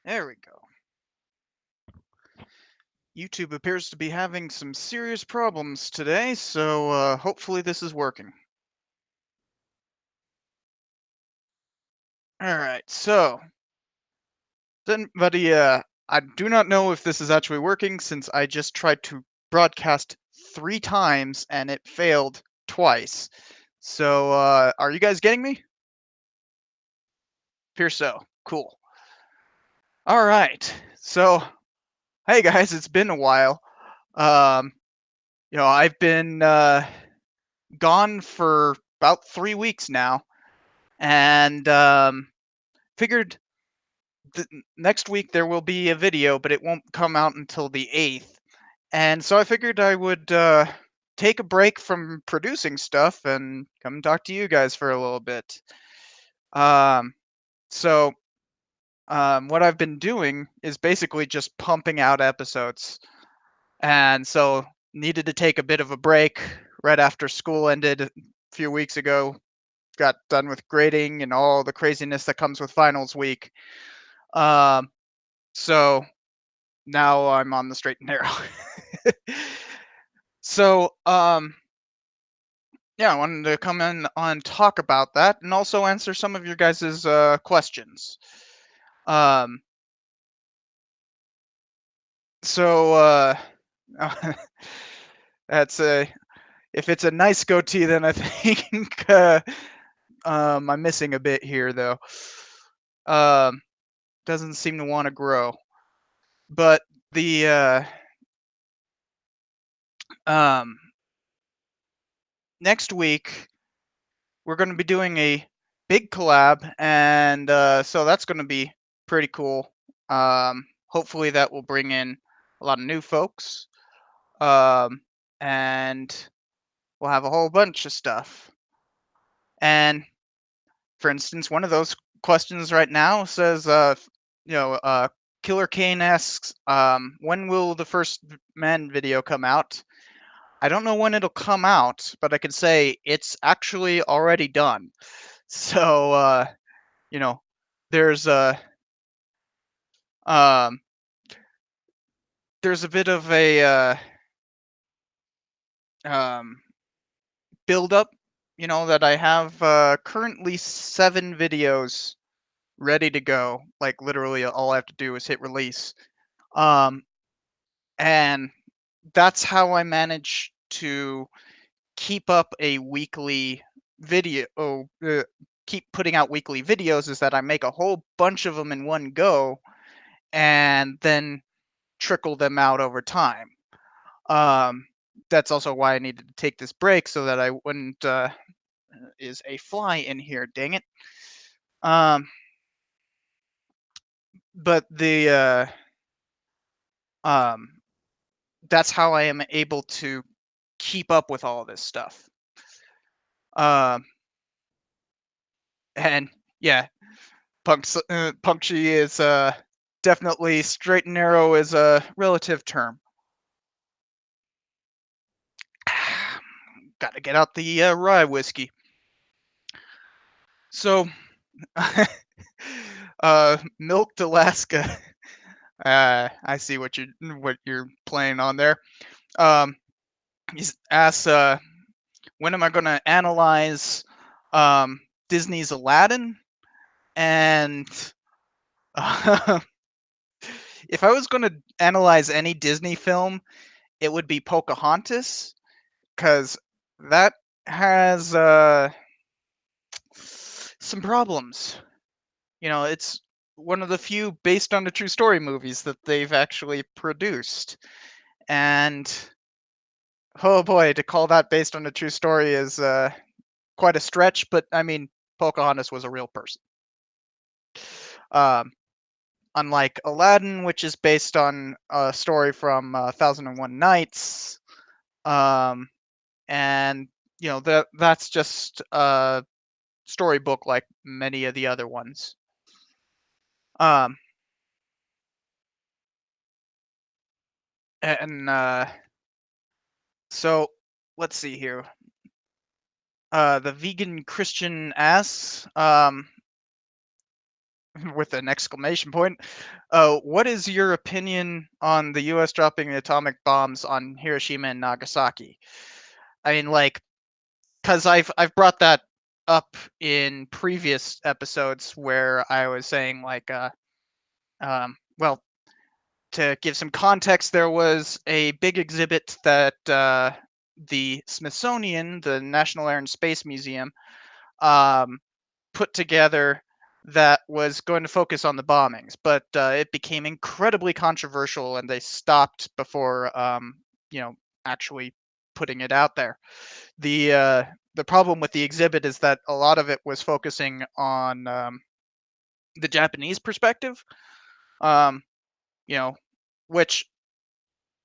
There we go. YouTube appears to be having some serious problems today, so hopefully this is working. Alright, so, I do not know if this is actually working since I just tried to broadcast 3 times and it failed twice. So, are you guys getting me? Appears so. Cool. Alright, so, hey guys, it's been a while. Um, I've been gone for about 3 weeks now, and figured next week there will be a video, but it won't come out until the 8th. And so I figured I would take a break from producing stuff and come talk to you guys for a little bit. Um, so what I've been doing is basically just pumping out episodes, and so needed to take a bit of a break right after school ended a few weeks ago. Got done with grading and all the craziness that comes with finals week. Um, so now I'm on the straight and narrow. So yeah, I wanted to come in on talk about that and also answer some of your guys' questions. Um, so that's a if it's a nice goatee, then I think I'm missing a bit here though. Um, doesn't seem to want to grow, but the um next week we're going to be doing a big collab, and so that's going to be pretty cool. Hopefully, that will bring in a lot of new folks, um, and we'll have a whole bunch of stuff. And for instance, one of those questions right now says, you know, uh, Killer Kane asks, when will the first man video come out? I don't know when it'll come out, but I can say it's actually already done. So, you know, there's a um, there's a bit of a um, build up. That I have currently 7 videos ready to go. Like literally, all I have to do is hit release. Um, and that's how I manage to keep up a weekly video. Keep putting out weekly videos is that I make a whole bunch of them in one go, and then trickle them out over time. Um, that's also why I needed to take this break so that I wouldn't. Is a fly in here? Dang it. Um, but the um, that's how I am able to keep up with all this stuff. Um, and yeah, punchy is definitely straight and narrow is a relative term. Got to get out the rye whiskey. So, Milked Alaska. I see what you're playing on there. Um, he asks, when am I going to analyze Disney's Aladdin? And if I was going to analyze any Disney film, it would be Pocahontas, because that has some problems. It's one of the few based on a true story movies that they've actually produced. And oh boy, to call that based on a true story is quite a stretch, but I mean, Pocahontas was a real person. Um, Unlike Aladdin, which is based on a story from 1001 Nights, um, and that's just a storybook like many of the other ones. Um, and so let's see here. The vegan Christian asks, with an exclamation point. What is your opinion on the U.S. dropping atomic bombs on Hiroshima and Nagasaki? I mean, like, because I've brought that up in previous episodes where I was saying like, well, to give some context, there was a big exhibit that the Smithsonian, the National Air and Space Museum, um, put together that was going to focus on the bombings, but it became incredibly controversial, and they stopped before actually putting it out there. The problem with the exhibit is that a lot of it was focusing on the Japanese perspective, um, you know, which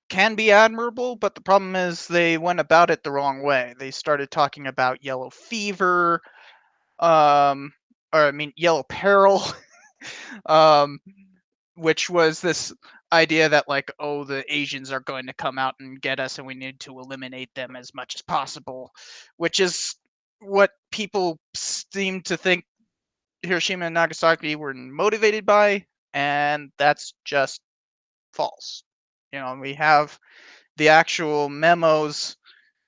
can be admirable, but the problem is they went about it the wrong way. They started talking about yellow fever, or I mean yellow peril, um, which was this idea that like, oh, the Asians are going to come out and get us, and we need to eliminate them as much as possible, which is what people seem to think Hiroshima and Nagasaki were motivated by, and that's just false. We have the actual memos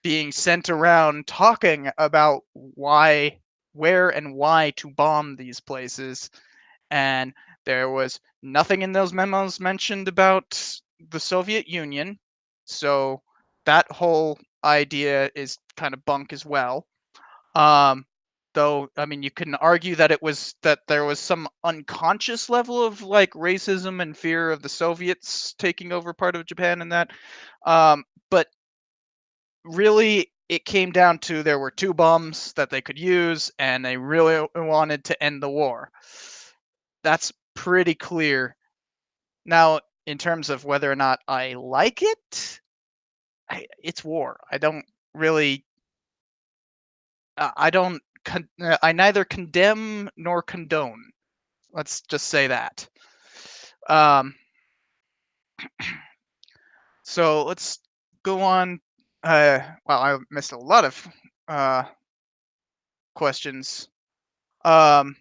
being sent around talking about where and why to bomb these places, and there was nothing in those memos mentioned about the Soviet Union, so that whole idea is kind of bunk as well. Um, though, I mean, you can argue that there was some unconscious level of like racism and fear of the Soviets taking over part of Japan and that. But really, it came down to there were two bombs that they could use, and they really wanted to end the war. That's pretty clear. Now, in terms of whether or not I like it, it's war. I don't really. I don't. I neither condemn nor condone. Let's just say that. Um, so let's go on. Well, I missed a lot of uh, questions. Um,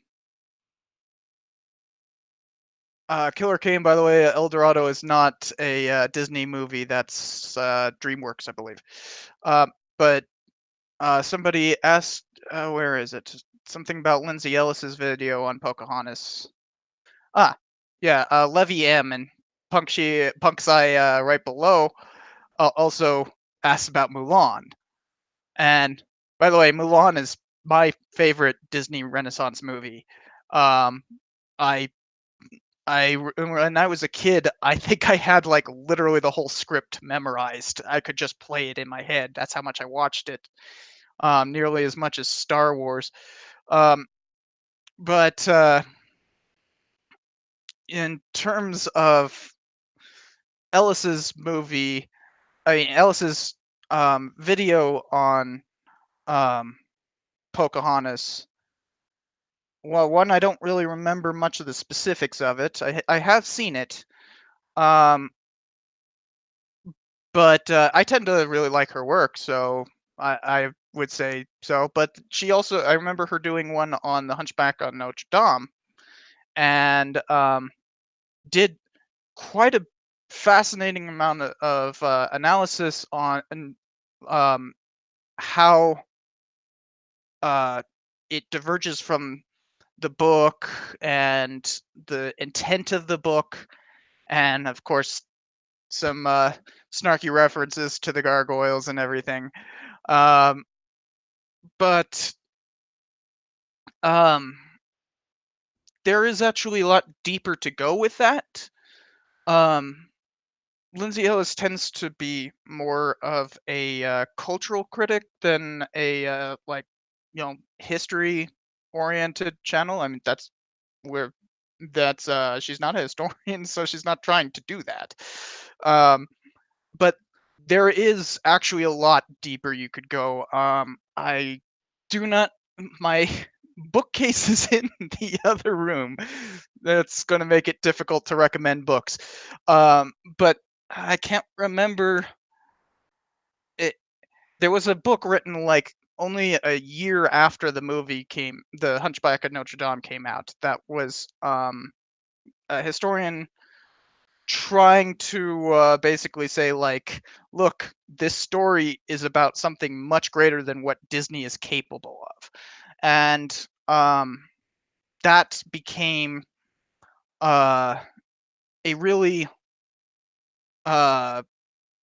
Killer Kane, by the way, El Dorado is not a Disney movie. That's DreamWorks, I believe. But somebody asked, where is it? Something about Lindsay Ellis's video on Pocahontas. Ah, yeah, Levy M and Punksci right below also asked about Mulan. And by the way, Mulan is my favorite Disney Renaissance movie. Um, I when I was a kid, I think I had like literally the whole script memorized. I could just play it in my head. That's how much I watched it. Nearly as much as Star Wars. Um, but in terms of Ellis's movie, I mean Ellis's video on um, Pocahontas. Well, one, I don't really remember much of the specifics of it. I have seen it, um, but I tend to really like her work, so I would say so. But she also, I remember her doing one on the Hunchback on Notre Dame, and did quite a fascinating amount of analysis on um, how it diverges from the book and the intent of the book, and of course some snarky references to the gargoyles and everything. Um, but um, there is actually a lot deeper to go with that. Um, Lindsay Ellis tends to be more of a cultural critic than a history oriented channel. I mean, where that's she's not a historian, so she's not trying to do that. Um, but there is actually a lot deeper you could go. I do not. My bookcase is in the other room. That's going to make it difficult to recommend books. But I can't remember it. There was a book written like only a year after the Hunchback of Notre Dame came out. That was a historian trying to basically say like, look, this story is about something much greater than what Disney is capable of, and that became uh, a really uh,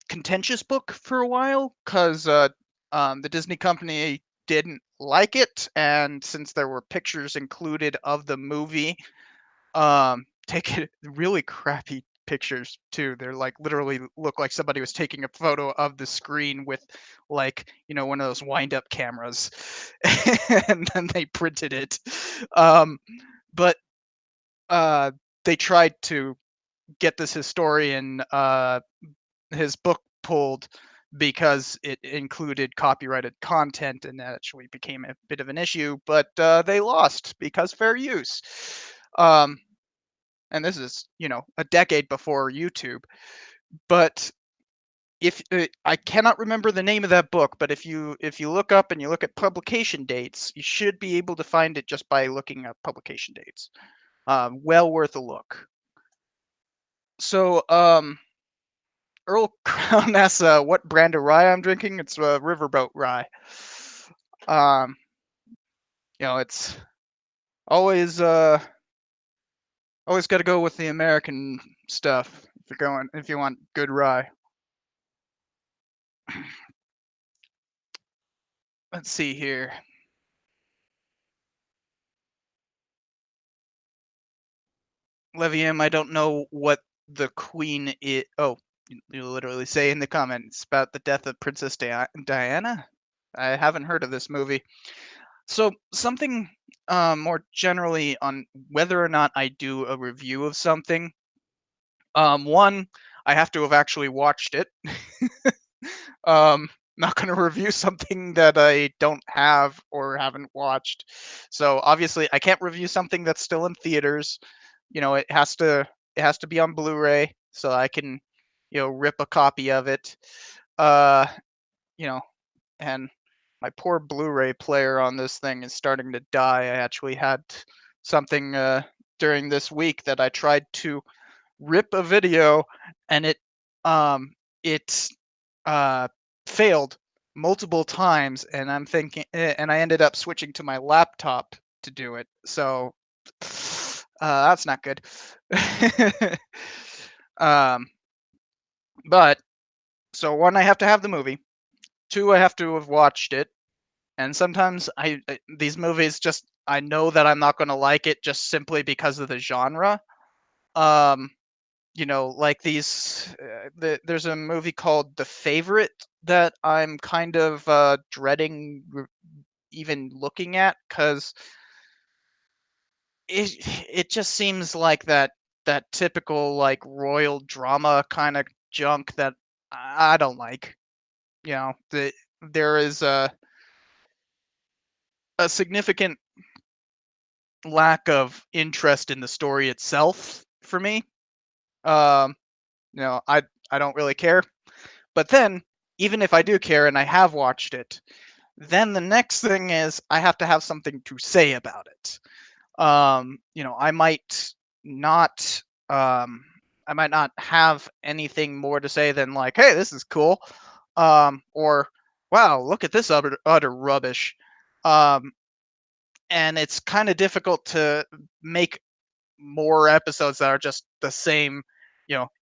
contentious book for a while because the Disney company didn't like it, and since there were pictures included of the movie, taken really crappy pictures too. They're like literally look like somebody was taking a photo of the screen with like, one of those wind up cameras and then they printed it. But uh they tried to get this historian his book pulled because it included copyrighted content, and that actually became a bit of an issue, but they lost because fair use. Um, and this is, a decade before YouTube. But if I cannot remember the name of that book, but if you look up and you look at publication dates, you should be able to find it just by looking up publication dates. Well worth a look. So, Earl Crown asks what brand of rye I'm drinking. It's Riverboat Rye. Um, it's always always got to go with the American stuff if you want good rye. Let's see here. Levium, I don't know what the Queen is. Oh, you literally say in the comments about the death of Princess Diana. I haven't heard of this movie. So something more generally on whether or not I do a review of something. One, I have to have actually watched it. Not going to review something that I don't have or haven't watched. So obviously, I can't review something that's still in theaters. It has to be on Blu-ray so I can, rip a copy of it. Uh, you know, and my poor Blu-ray player on this thing is starting to die. I actually had something during this week that I tried to rip a video, and it uh failed multiple times, and and I ended up switching to my laptop to do it. So that's not good. um but so one, I have to have the movie. Two, I have to have watched it. And sometimes these movies, just I know that I'm not going to like it just simply because of the genre. um like there's a movie called The Favorite that I'm kind of dreading even looking at, because it just seems like that typical like royal drama kind of junk that I don't like. There is a significant lack of interest in the story itself for me. um I don't really care. But then, even if I do care and I have watched it, then the next thing is I have to have something to say about it. I not um I might not have anything more to say than like, hey, this is cool. Or wow, look at this utter rubbish. Um and it's kind of difficult to make more episodes that are just the same.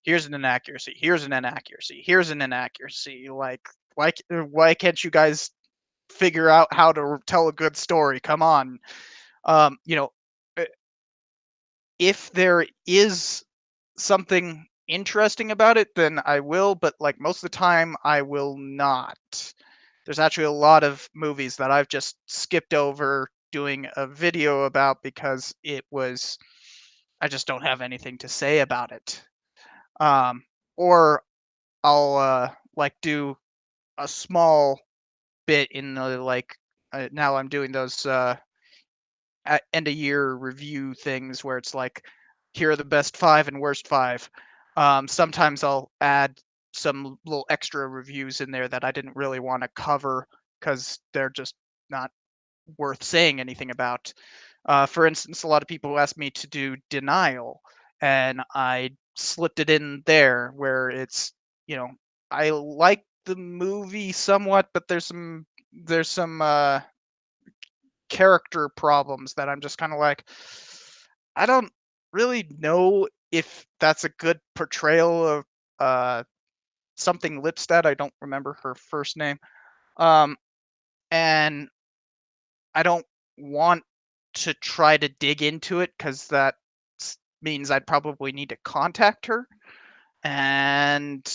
Here's an inaccuracy, here's an inaccuracy, here's an inaccuracy. Like, why can't you guys figure out how to tell a good story? Come on. um you know uh, if there is something interesting about it, then I will, but like most of the time I will not. There's actually a lot of movies that I've just skipped over doing a video about because I just don't have anything to say about it. Or I'll like do a small bit in the like now I'm doing those end of year review things where it's like, here are the best five and worst five. Sometimes I'll add some little extra reviews in there that I didn't really want to cover because they're just not worth saying anything about. For instance, a lot of people ask me to do denial, and I slipped it in there where it's, you know, I like the movie somewhat, but there's some character problems that I'm just kind of like, I don't really know if that's a good portrayal of uh something Lipstadt. I don't remember her first name. Um, and I don't want to try to dig into it because that means I'd probably need to contact her. And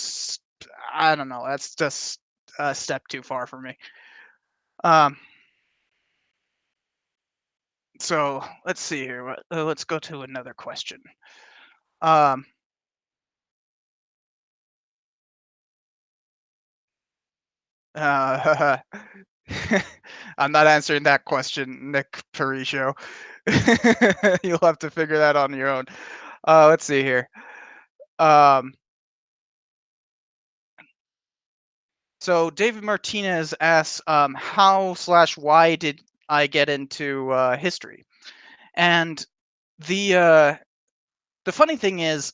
I don't know. That's just a step too far for me. Um, so let's see here. Let's go to another question. Um, uh, I'm not answering that question, Nick Parisio. You'll have to figure that on your own. Let's see here. Um, so David Martinez asks, how slash why did I get into history? And the uh, the funny thing is,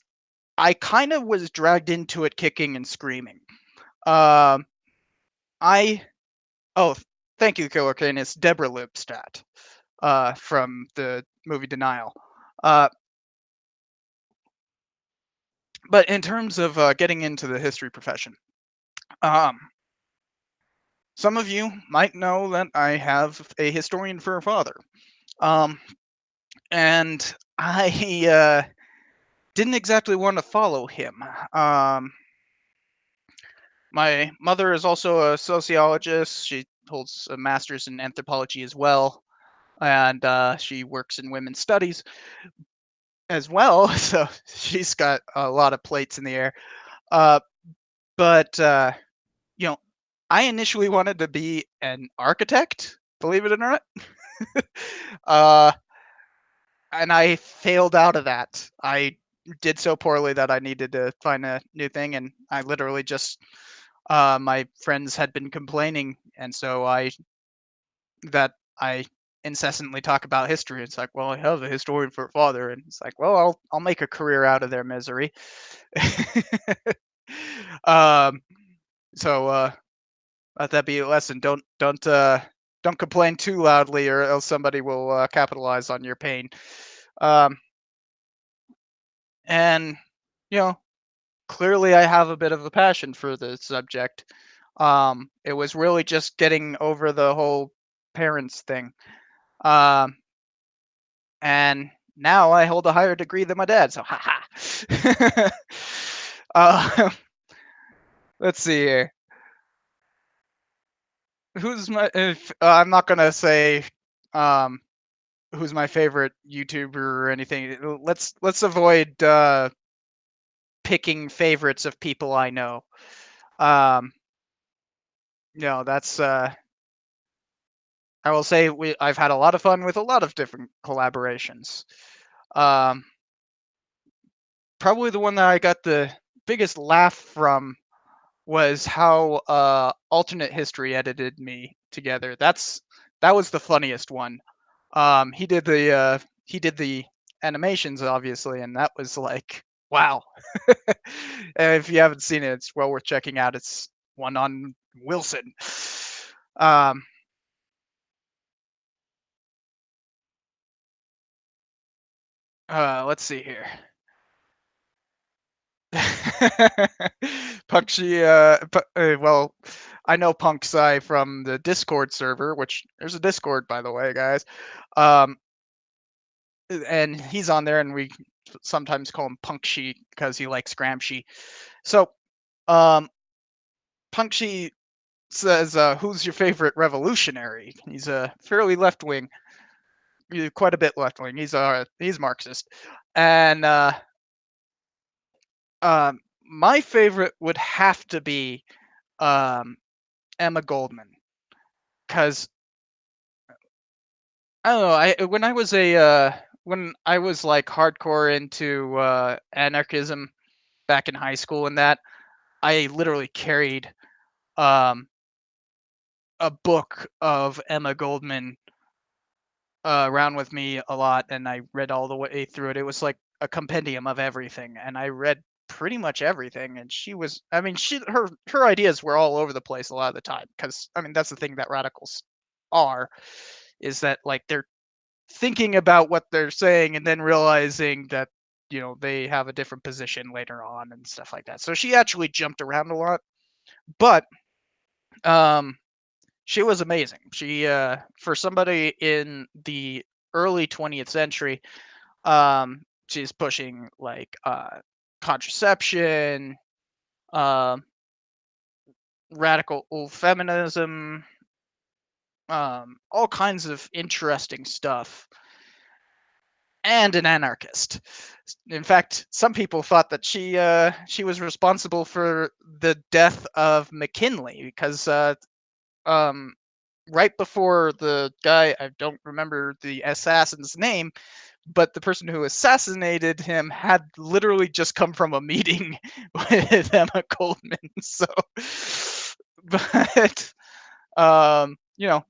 I kind of was dragged into it kicking and screaming. Um, I oh, thank you, Killer Kane. It's Deborah Lipstadt from the movie Denial. Uh, but in terms of getting into the history profession, um, some of you might know that I have a historian for a father. Um, and I didn't exactly want to follow him. Um, my mother is also a sociologist. She holds a master's in anthropology as well, and she works in women's studies as well. So she's got a lot of plates in the air. Uh, but you know, I initially wanted to be an architect, believe it or not. uh, and I failed out of that. I did so poorly that I needed to find a new thing, and I literally just my friends had been complaining, and so I incessantly talk about history. It's like, well, I have a historian for a father, and it's like, well, I'll make a career out of their misery. um, so let that be a lesson. Don't complain too loudly, or else somebody will capitalize on your pain. Um, and you know, clearly, I have a bit of a passion for the subject. It was really just getting over the whole parents thing. Um, and now I hold a higher degree than my dad, so haha. uh, let's see here. Who's my? If I'm not gonna say um, who's my favorite YouTuber or anything. Let's avoid picking favorites of people I know. Um, that's I will say I've had a lot of fun with a lot of different collaborations. Um, Probably the one that I got the biggest laugh from was how alternate history edited me together. That was the funniest one. He did the animations obviously, and that was like wow. And if you haven't seen it, it's well worth checking out. It's one on Wilson. Um, let's see here. Well, I know PunkSci from the Discord server, which there's a Discord, by the way, guys. Um, and he's on there, and we sometimes call him PunkSheet because he likes Gramsci. So, um, PunkSheet says, "Who's your favorite revolutionary?" He's a fairly left wing, quite a bit left wing. He's Marxist, and my favorite would have to be um, Emma Goldman, because I don't know. I when I was like hardcore into anarchism back in high school, and that I literally carried um a book of Emma Goldman around with me a lot, and I read all the way through it. It was like a compendium of everything, and I read pretty much everything. And she was, I mean, her ideas were all over the place a lot of the time, because I mean that's the thing that radicals are, is that like they're thinking about what they're saying and then realizing that they have a different position later on and stuff like that. So she actually jumped around a lot, but um she was amazing. She for somebody in the early 20th century, she's pushing like contraception, um radical feminism, all kinds of interesting stuff, and an anarchist. In fact, some people thought that she was responsible for the death of McKinley, because um, right before the guy, I don't remember the assassin's name, but the person who assassinated him had literally just come from a meeting with Emma Goldman. So, but you know,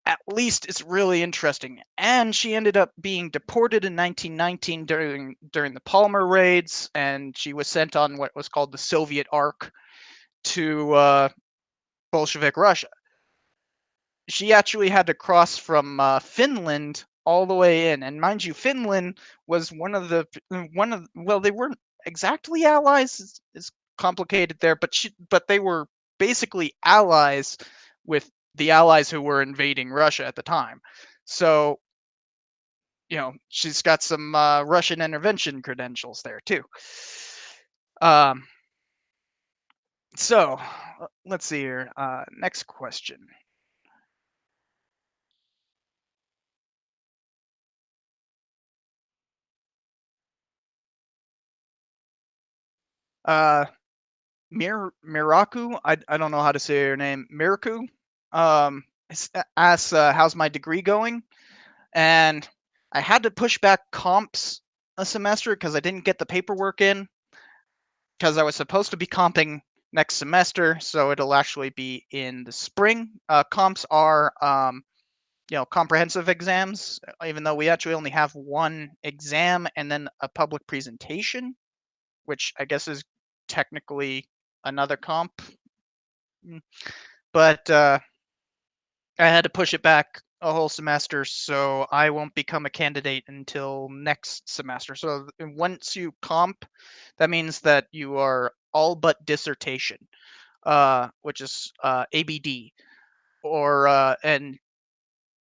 at least it's really interesting. And she ended up being deported in 1919 during the Palmer raids, and she was sent on what was called the Soviet Ark to Bolshevik Russia. She actually had to cross from Finland all the way in, and mind you, Finland was well, they weren't exactly allies. It's complicated there, but they were basically allies with the allies who were invading Russia at the time. So she's got some Russian intervention credentials there too. Um, so let's see here. Next question. Uh, Miroku, I don't know how to say her name. Miroku, asks, how's my degree going? And I had to push back comps a semester because I didn't get the paperwork in, because I was supposed to be comping next semester, so it'll actually be in the spring. Comps are comprehensive exams, even though we actually only have one exam and then a public presentation, which I guess is technically another comp. But I had to push it back a whole semester, so I won't become a candidate until next semester. So once you comp, that means that you are all but dissertation, which is ABD, or and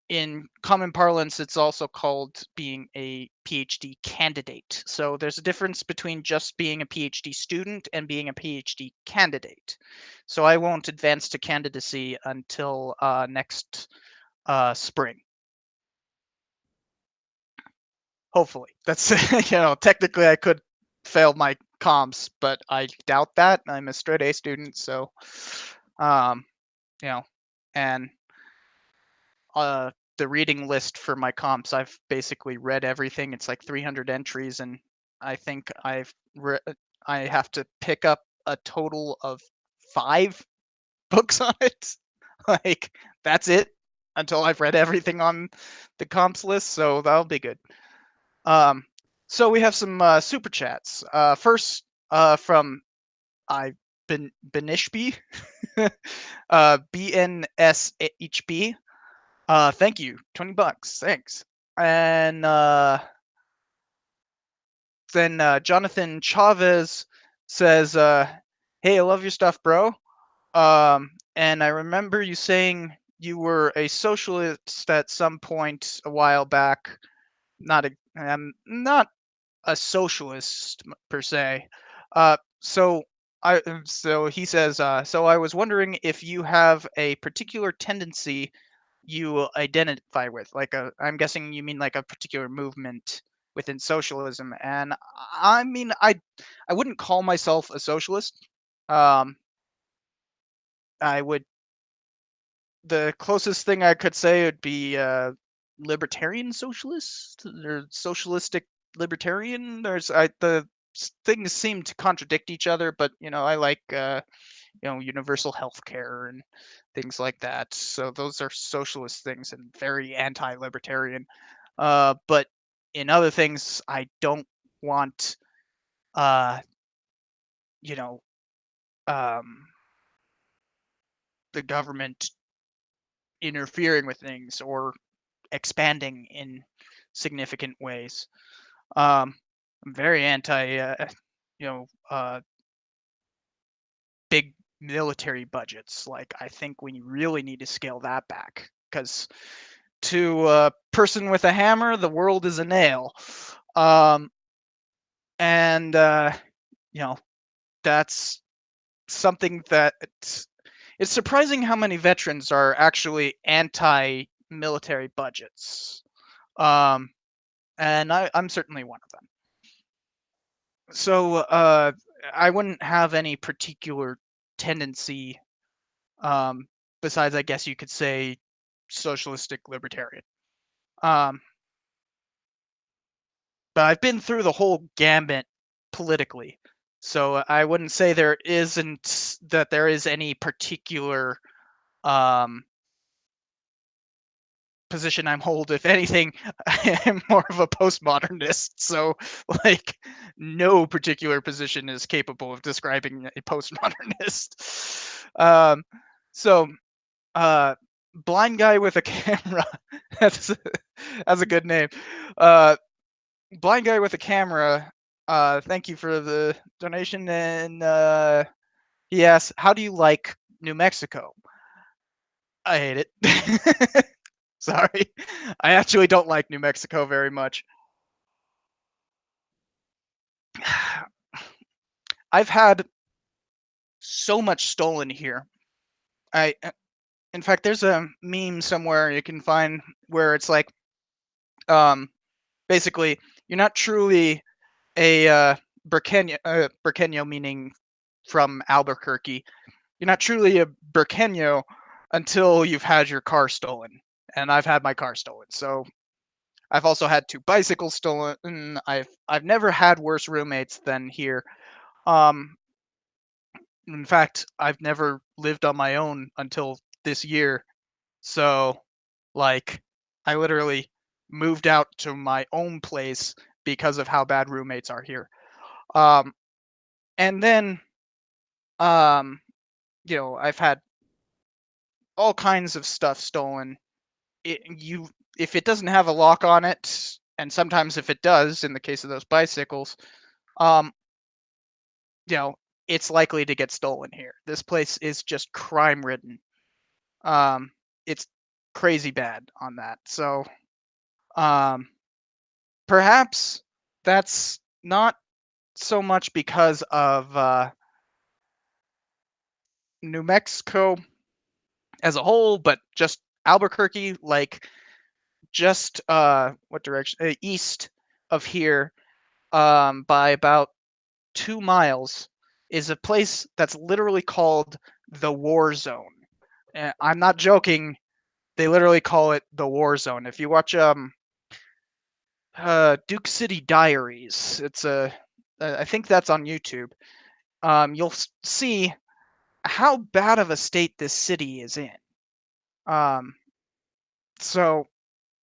in common parlance, it's also called being a PhD candidate. So there's a difference between just being a PhD student and being a PhD candidate. So I won't advance to candidacy until next spring. Hopefully, that's technically I could fail my comps, but I doubt that. I'm a straight A student, so um, you know, and the reading list for my comps, I've basically read everything. It's like 300 entries, and I think I have to pick up a total of 5 books on it. Like that's it until I've read everything on the comps list, so that'll be good. Um, so we have some super chats. First, from I Benishby, BNSHB. Thank you, $20. Thanks. And then Jonathan Chavez says, "Hey, I love your stuff, bro. And I remember you saying you were a socialist at some point a while back. Not a socialist per se. So he says, so I was wondering if you have a particular tendency you identify with, like I'm guessing you mean like a particular movement within socialism. And I mean, I wouldn't call myself a socialist. Um, I would The closest thing I could say would be libertarian socialist or socialistic libertarian. things seem to contradict each other, but I like universal health care and things like that. So those are socialist things and very anti-libertarian. But in other things, I don't want uh, you know, um, the government interfering with things or expanding in significant ways. I'm very anti, you know, uh, big military budgets. Like, I think we really need to scale that back because to a person with a hammer, the world is a nail. Um, and you know, that's something that it's surprising how many veterans are actually anti-military budgets. Um, and I'm certainly one of them. So I wouldn't have any particular tendency, um, besides, I guess you could say, socialistic libertarian. Um, but I've been through the whole gambit politically, so I wouldn't say there is any particular um, position I'm hold. If anything, I am more of a postmodernist. So, like, no particular position is capable of describing a postmodernist. So, uh, blind guy with a camera. that's that's a good name. Uh, blind guy with a camera. Thank you for the donation. And he asks, "How do you like New Mexico?" I hate it. Sorry. I actually don't like New Mexico very much. I've had so much stolen here. In fact, there's a meme somewhere you can find where it's like, um, basically, you're not truly a Burqueño meaning from Albuquerque. You're not truly a Burqueño until you've had your car stolen. And I've had my car stolen. So I've also had 2 bicycles stolen. I've never had worse roommates than here. Um, in fact, I've never lived on my own until this year. So, like, I literally moved out to my own place because of how bad roommates are here. Um, and then, um, I've had all kinds of stuff stolen. If it doesn't have a lock on it, and sometimes if it does, in the case of those bicycles, um, you know, it's likely to get stolen here. This place is just crime ridden. It's crazy bad on that. So, um, perhaps that's not so much because of New Mexico as a whole, but just Albuquerque, like just what direction? East of here, by about 2 miles, is a place that's literally called the War Zone. I'm not joking. They literally call it the War Zone. If you watch Duke City Diaries, I think that's on YouTube. You'll see how bad of a state this city is in. Um, so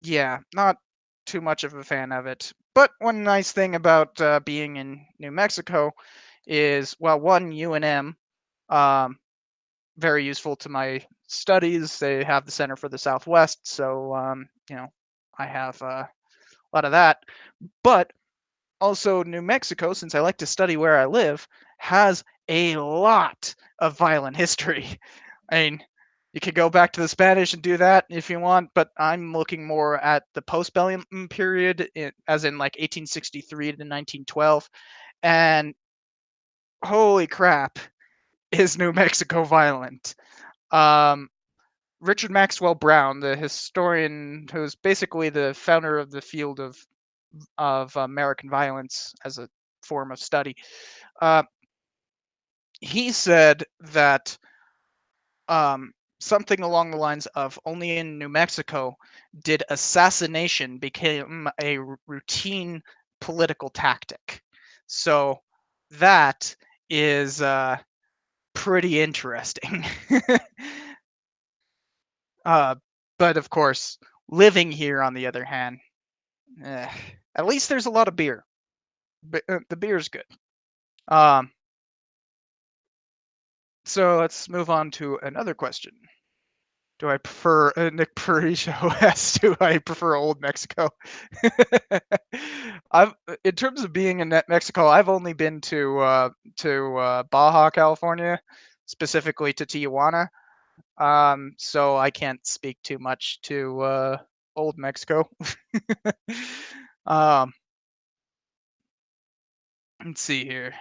yeah, not too much of a fan of it. But one nice thing about being in New Mexico is, well, one, UNM, um, very useful to my studies. They have the Center for the Southwest, so I have a lot of that. But also, New Mexico, since I like to study where I live, has a lot of violent history. I mean, you could go back to the Spanish and do that if you want, but I'm looking more at the postbellum period, as in like 1863 to 1912. And holy crap, is New Mexico violent? Um, Richard Maxwell Brown, the historian who's basically the founder of the field of American violence as a form of study, uh, he said that something along the lines of only in New Mexico did assassination become a routine political tactic. So that is pretty interesting. uh, but of course, living here on the other hand, eh, at least there's a lot of beer. The beer's good. Um, so let's move on to another question. Do I prefer Nick Parisian West? Do I prefer Old Mexico? I've in terms of being in Mexico, I've only been to Baja California, specifically to Tijuana. So I can't speak too much to Old Mexico. um, let's see here.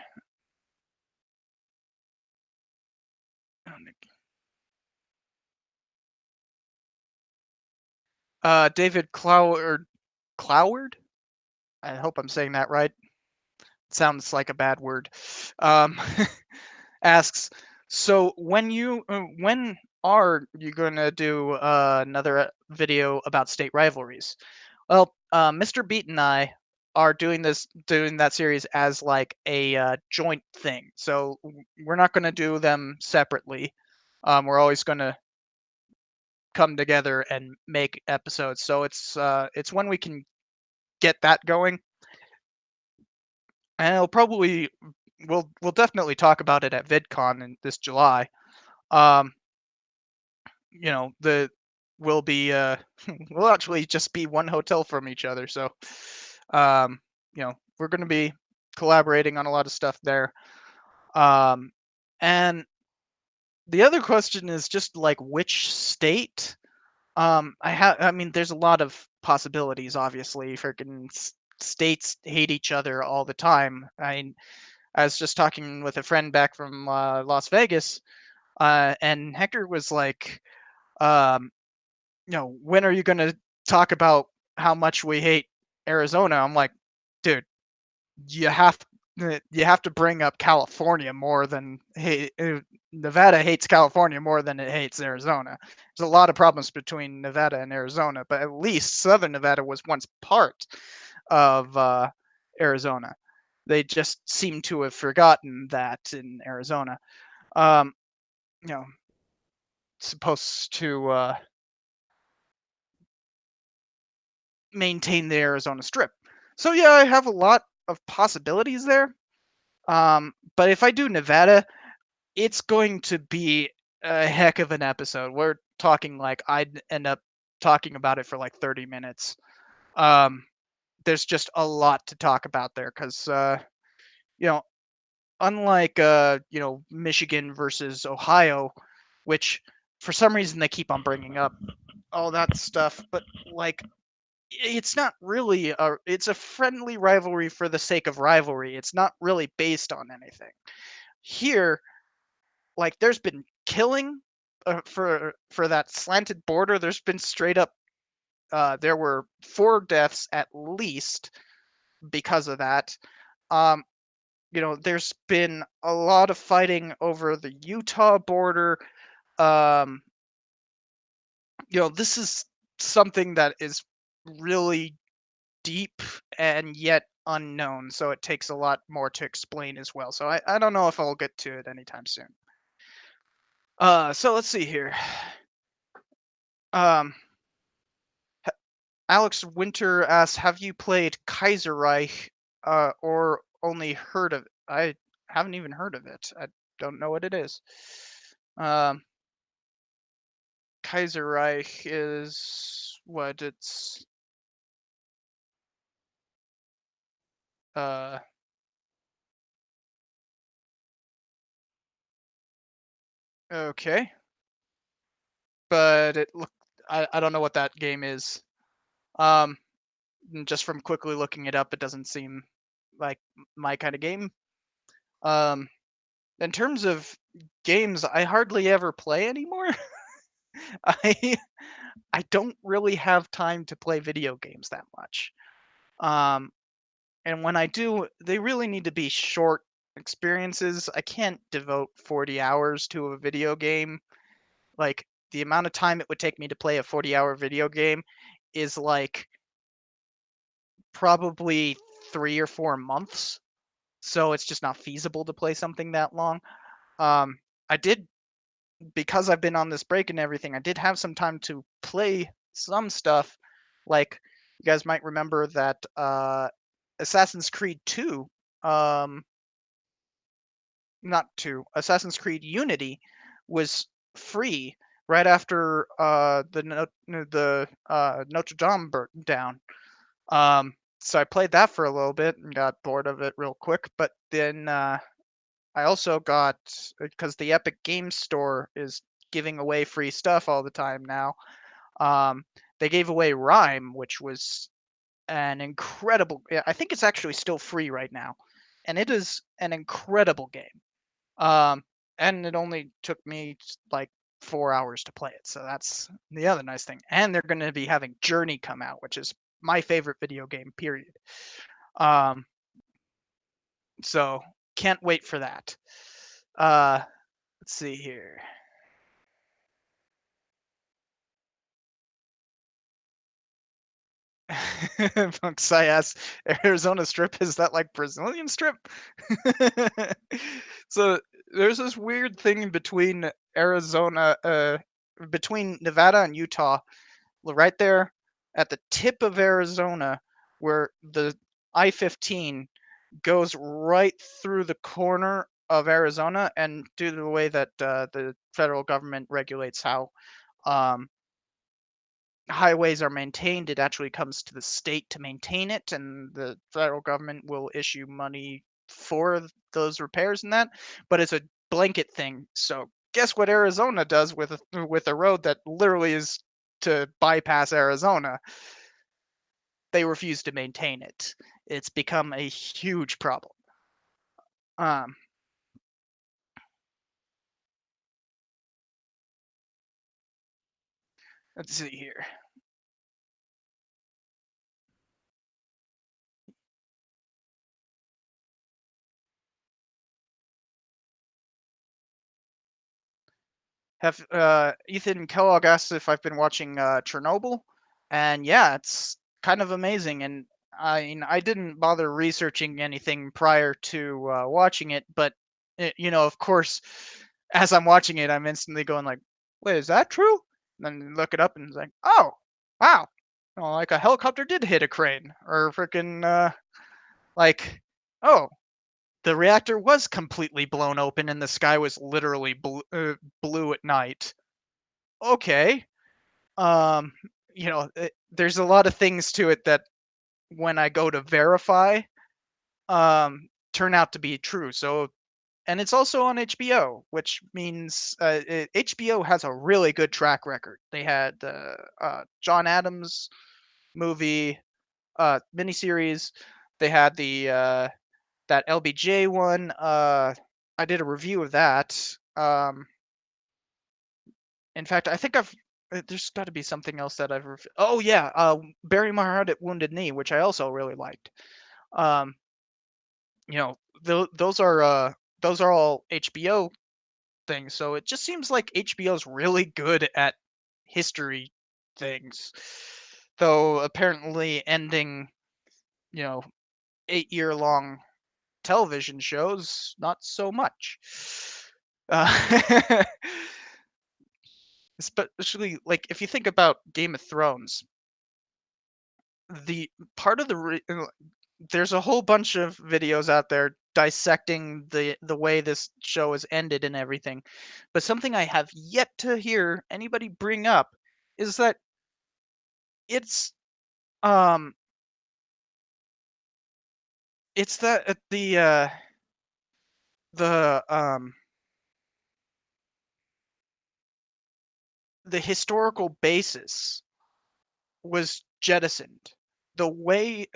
David Cloward. I hope I'm saying that right. Sounds like a bad word. Um, asks, so when are you gonna do another video about state rivalries? Well, Mr. Beat and I are doing that series as like a joint thing. So we're not gonna do them separately. We're always gonna come together and make episodes. So it's when we can get that going, and we'll definitely talk about it at VidCon in this July. Um, the we'll be we'll actually just be one hotel from each other, so um, we're going to be collaborating on a lot of stuff there. Um, and the other question is just like which state. I mean, there's a lot of possibilities. Obviously, freaking states hate each other all the time. I was just talking with a friend back from Las Vegas, and Hector was like, um, when are you going to talk about how much we hate Arizona? I'm like, dude, you have you have to bring up California more than Nevada hates California more than it hates Arizona. There's a lot of problems between Nevada and Arizona, but at least Southern Nevada was once part of Arizona. They just seem to have forgotten that in Arizona. Um, you know, supposed to maintain the Arizona Strip. So yeah, I have a lot of possibilities there. But if I do Nevada, it's going to be a heck of an episode. We're talking like I'd end up talking about it for like 30 minutes. Um, there's just a lot to talk about there because, you know, unlike, Michigan versus Ohio, which for some reason they keep on bringing up all that stuff, but like it's not really it's a friendly rivalry for the sake of rivalry. It's not really based on anything. Here, like there's been killing for that slanted border. There's been straight up there were 4 deaths at least because of that. Um, there's been a lot of fighting over the Utah border. Um, this is something that is really deep and yet unknown, so it takes a lot more to explain as well. So I don't know if I'll get to it anytime soon. So let's see here. Um, Alex Winter asks, "Have you played Kaiserreich, or only heard of?" I haven't even heard of it. I don't know what it is. Um, Kaiserreich is what it's. Uh, okay, but it look. I don't know what that game is. Um, just from quickly looking it up, it doesn't seem like my kind of game. Um, in terms of games, I hardly ever play anymore. I I don't really have time to play video games that much. Um, and when I do, they really need to be short experiences. I can't devote 40 hours to a video game. Like the amount of time it would take me to play a 40-hour video game is like probably 3 or 4 months. so it's just not feasible to play something that long. I did, because I've been on this break and everything, I did have some time to play some stuff. Like, you guys might remember that Assassin's Creed 2, um, not 2, Assassin's Creed Unity was free right after the Notre Dame burnt down. So I played that for a little bit and got bored of it real quick. But then I also got, because the Epic Games Store is giving away free stuff all the time now. Um, they gave away Rhyme, which was an incredible. I think it's actually still free right now, and it is an incredible game. Um, and it only took me like 4 hours to play it, so that's the other nice thing. And they're going to be having Journey come out, which is my favorite video game. Period. Um, so can't wait for that. Let's see here. Punks Arizona strip, is that like Brazilian strip? So there's this weird thing between between Nevada and Utah, right there at the tip of Arizona, where the I-15 goes right through the corner of Arizona, and due to the way that the federal government regulates how um, highways are maintained, it actually comes to the state to maintain it, and the federal government will issue money for those repairs and that. But it's a blanket thing. So guess what Arizona does with a road that literally is to bypass Arizona? They refuse to maintain it. It's become a huge problem. Um, let's see here. Have Ethan Kellogg asked if I've been watching Chernobyl, and yeah, it's kind of amazing. And I mean, I didn't bother researching anything prior to watching it, but of course, as I'm watching it, I'm instantly going like, "Wait, is that true?" And then look it up, and it's like, "Oh, wow, like a helicopter did hit a crane, or freaking like, oh, the reactor was completely blown open, and the sky was literally blue at night." Okay. Um, there's a lot of things to it that when I go to verify, turn out to be true. So, and it's also on HBO, which means HBO has a really good track record. They had the John Adams movie miniseries. They had the that LBJ one. I did a review of that. In fact, I think there's got to be something else that oh yeah, Bury My Heart at Wounded Knee, which I also really liked. Um, you know, those are all HBO things, so it just seems like HBO's really good at history things. Though apparently ending, you know, 8-year long television shows, not so much. Uh, especially like if you think about Game of Thrones, the part of there's a whole bunch of videos out there dissecting the way this show is ended and everything. But something I have yet to hear anybody bring up is that it's um it's that the the historical basis was jettisoned. The way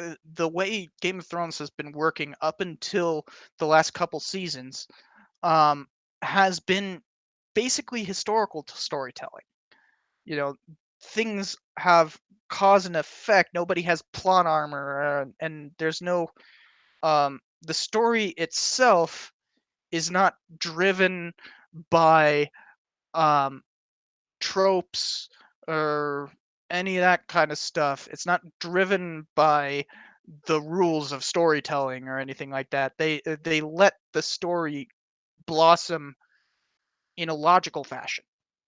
Game of Thrones has been working up until the last couple seasons um has been basically historical storytelling. You know, things have cause and effect. Nobody has plot armor, and there's no the story itself is not driven by um tropes or any of that kind of stuff. It's not driven by the rules of storytelling or anything like that. They let the story blossom in a logical fashion,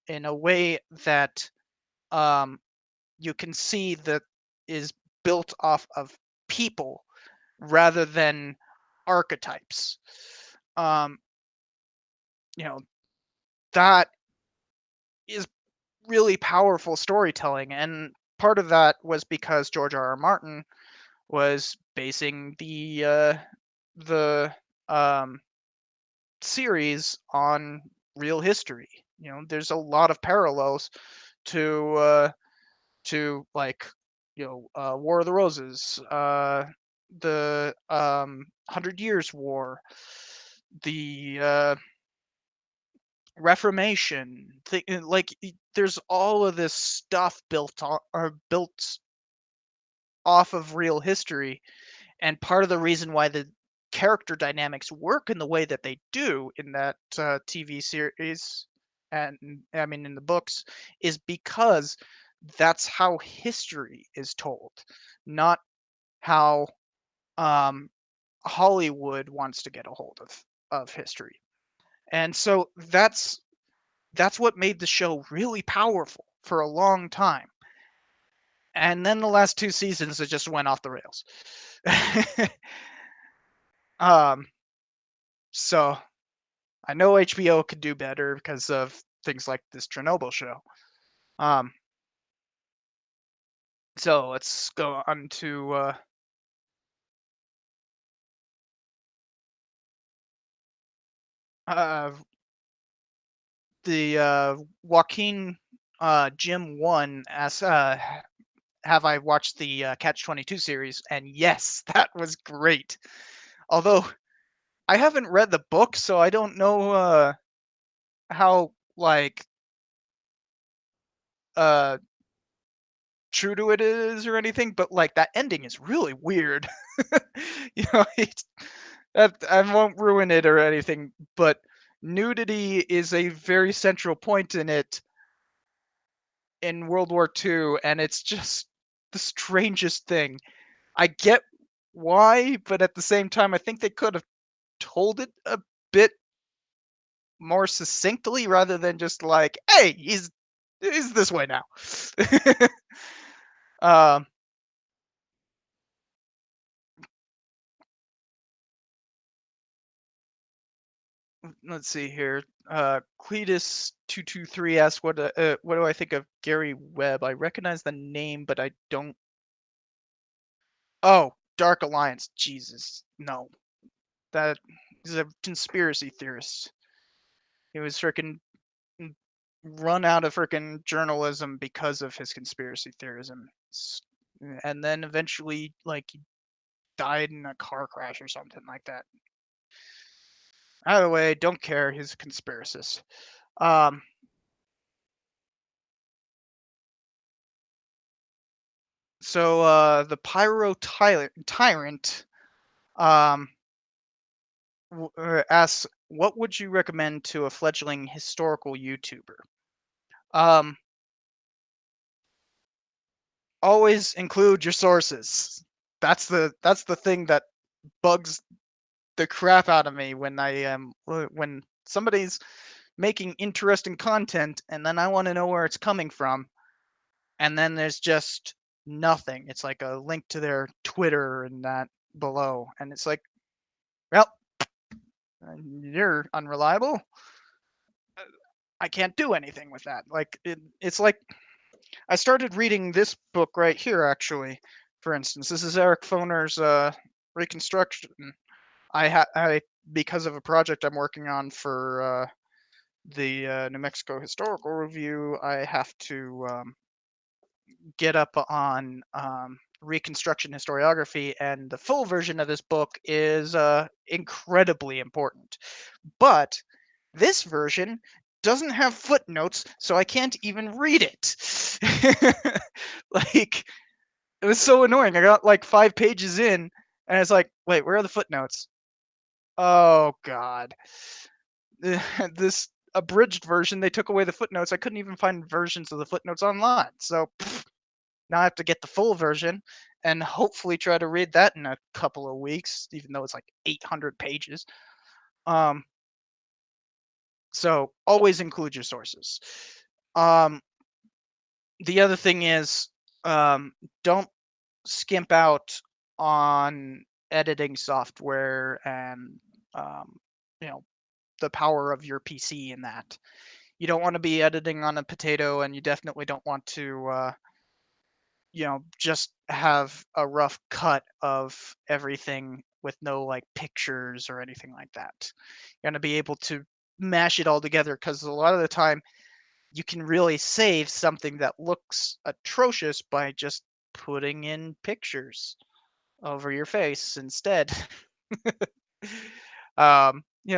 in a way that um, you can see that is built off of people rather than archetypes. Um, you know, that is really powerful storytelling, and part of that was because George R. R. Martin was basing the um, series on real history. There's a lot of parallels to like War of the Roses, the 100 Years War, the Reformation. There's all of this stuff built off of real history, and part of the reason why the character dynamics work in the way that they do in that TV series, and I mean in the books, is because that's how history is told, not how um, Hollywood wants to get a hold of history. And so that's what made the show really powerful for a long time. And then the last two seasons it just went off the rails. um so I know HBO could do better because of things like this Chernobyl show. Um so let's go on to uh the Joaquin Jim 1 as have I watched the Catch 22 series, and yes, that was great. Although I haven't read the book, so I don't know how like uh true to it is or anything, but like that ending is really weird. I won't ruin it or anything, but nudity is a very central point in it in World War II, and it's just the strangest thing. I get why, but at the same time, I think they could have told it a bit more succinctly rather than just like, "Hey, he's this way now." um, let's see here. Cletus223 asks, what do I think of Gary Webb? I recognize the name, but I don't. Oh, Dark Alliance. Jesus, no. That is a conspiracy theorist. He was freaking run out of freaking journalism because of his conspiracy theorism. And then eventually, like, he died in a car crash or something like that. Either way, don't care. He's a conspiracist. Um, so the PyroTylerTyrant um, asks, what would you recommend to a fledgling historical YouTuber? Um, always include your sources. That's the thing that bugs the crap out of me when when somebody's making interesting content and then I want to know where it's coming from, and then there's just nothing. It's like a link to their Twitter and that below, and it's like, well, you're unreliable. I can't do anything with that. Like it's like I started reading this book right here actually. For instance, this is Eric Foner's Reconstruction. I because of a project I'm working on for the New Mexico Historical Review, I have to get up on Reconstruction historiography, and the full version of this book is incredibly important. But this version doesn't have footnotes, so I can't even read it. Like, it was so annoying. I got like 5 pages in, and it's like, wait, where are the footnotes? Oh, God. This abridged version, they took away the footnotes. I couldn't even find versions of the footnotes online. So now I have to get the full version, and hopefully try to read that in a couple of weeks, even though it's like 800 pages. Um, so always include your sources. Um, the other thing is, don't skimp out on editing software and um, you know the power of your PC in that. You don't want to be editing on a potato, and you definitely don't want to just have a rough cut of everything with no like pictures or anything like that. You're going to be able to mash it all together, because a lot of the time you can really save something that looks atrocious by just putting in pictures over your face instead.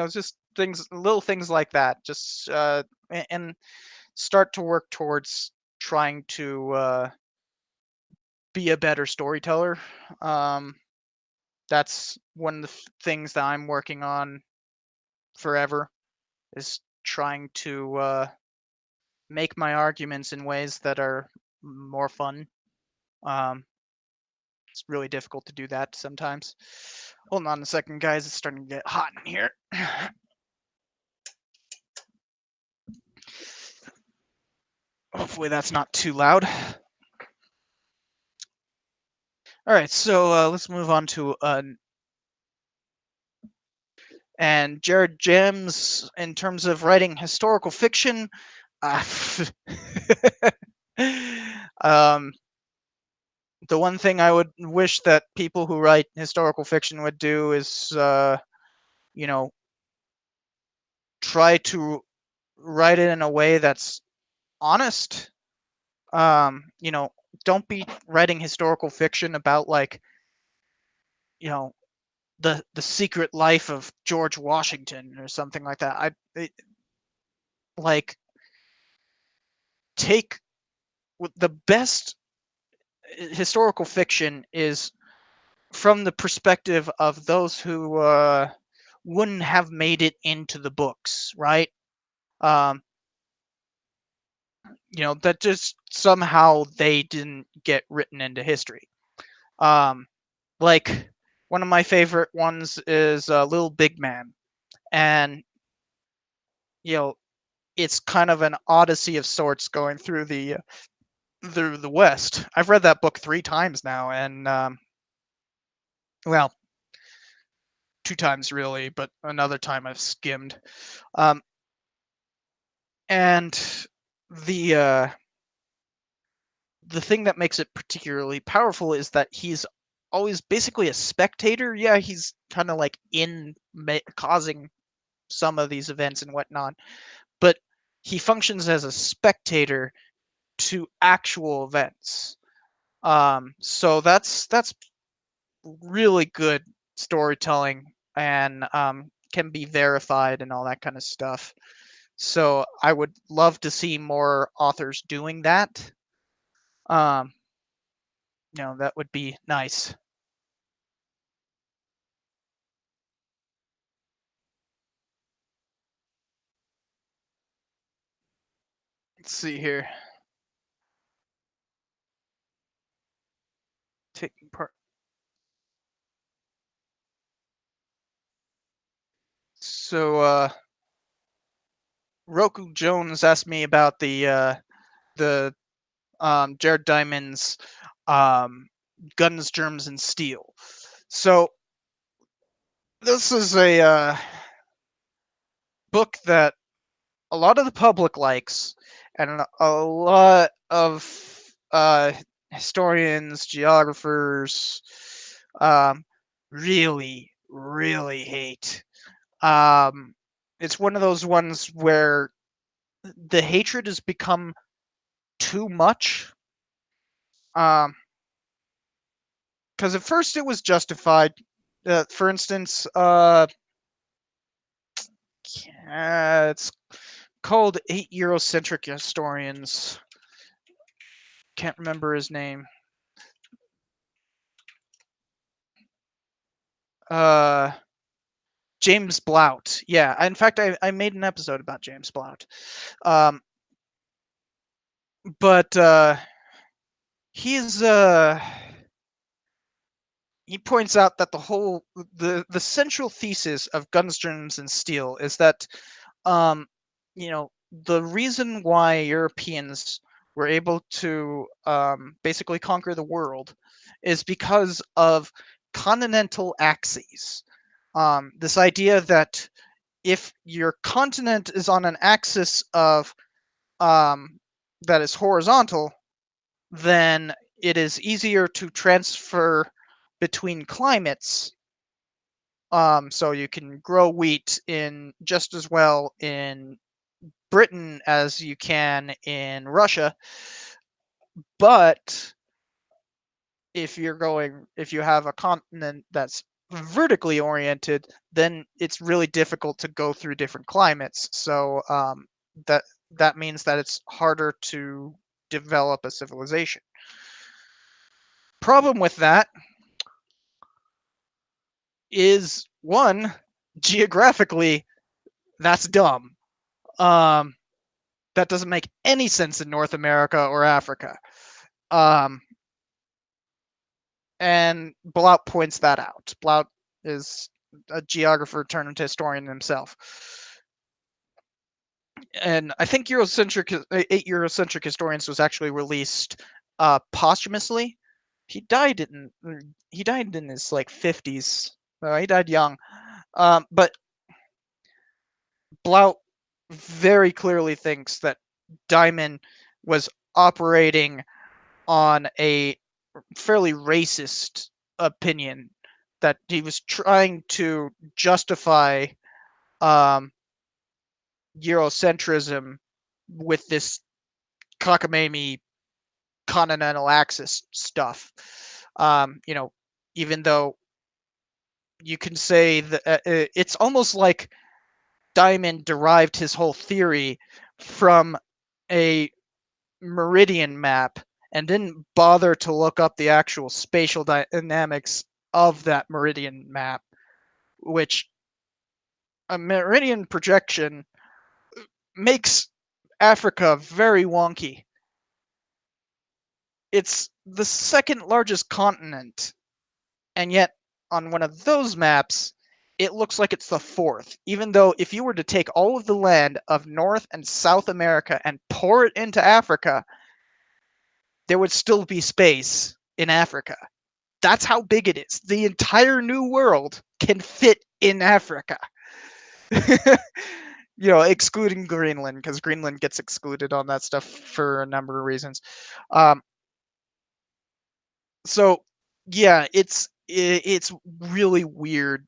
Just little things like that. Just and start to work towards trying to be a better storyteller. Um, that's one of the things that I'm working on forever, is trying to make my arguments in ways that are more fun. Um, it's really difficult to do that sometimes. Hold on a second, guys. It's starting to get hot in here. Hopefully that's not too loud. All right, so let's move on to and Jared Gems in terms of writing historical fiction. Uh, um, the one thing I would wish that people who write historical fiction would do is, you know, try to write it in a way that's honest. You know, don't be writing historical fiction about like, you know, the secret life of George Washington or something like that. Like take the best historical fiction is from the perspective of those who wouldn't have made it into the books, right? Um, that just somehow they didn't get written into history. Um, like one of my favorite ones is Little Big Man, and you know it's kind of an odyssey of sorts going through the West. I've read that book 3 times now, and well, 2 times really, but another time I've skimmed. Um, and the uh, the thing that makes it particularly powerful is that he's always basically a spectator. Yeah, he's kind of like causing some of these events and whatnot, but he functions as a spectator to actual events. So that's really good storytelling, and can be verified and all that kind of stuff. So I would love to see more authors doing that. Um, that would be nice. Let's see here. Taking part. So Roku Jones asked me about the Jared Diamond's um, Guns, Germs, and Steel. So this is a book that a lot of the public likes, and a lot of uh, historians, geographers, um, really, really hate. Um, it's one of those ones where the hatred has become too much. Um, because at first it was justified. For instance, it's called Eight Eurocentric Historians. Can't remember his name. Uh, James Blount. Yeah, in fact, I made an episode about James Blount. Um, but he's he points out that the central thesis of Guns, Germs, and Steel is that um, the reason why Europeans were able to basically conquer the world is because of continental axes. This idea that if your continent is on an axis of um, that is horizontal, then it is easier to transfer between climates. So you can grow wheat in just as well in Britain as you can in Russia. But if you have a continent that's vertically oriented, then it's really difficult to go through different climates. So that that means that it's harder to develop a civilization. Problem with that is one, geographically, that's dumb. Um, that doesn't make any sense in North America or Africa. Um, and Blount points that out. Blount is a geographer turned historian himself. And I think Eight Eurocentric Historians was actually released posthumously. He died in his like 50s. He died young. But Blount very clearly thinks that Diamond was operating on a fairly racist opinion, that he was trying to justify um, Eurocentrism with this cockamamie continental axis stuff. Even though you can say that it's almost like Diamond derived his whole theory from a meridian map and didn't bother to look up the actual spatial dynamics of that meridian map, which a meridian projection makes Africa very wonky. It's the second largest continent, and yet on one of those maps, it looks like it's the fourth, even though if you were to take all of the land of North and South America and pour it into Africa, there would still be space in Africa. That's how big it is. The entire New World can fit in Africa. Excluding Greenland, because Greenland gets excluded on that stuff for a number of reasons. Um, so yeah, it's really weird.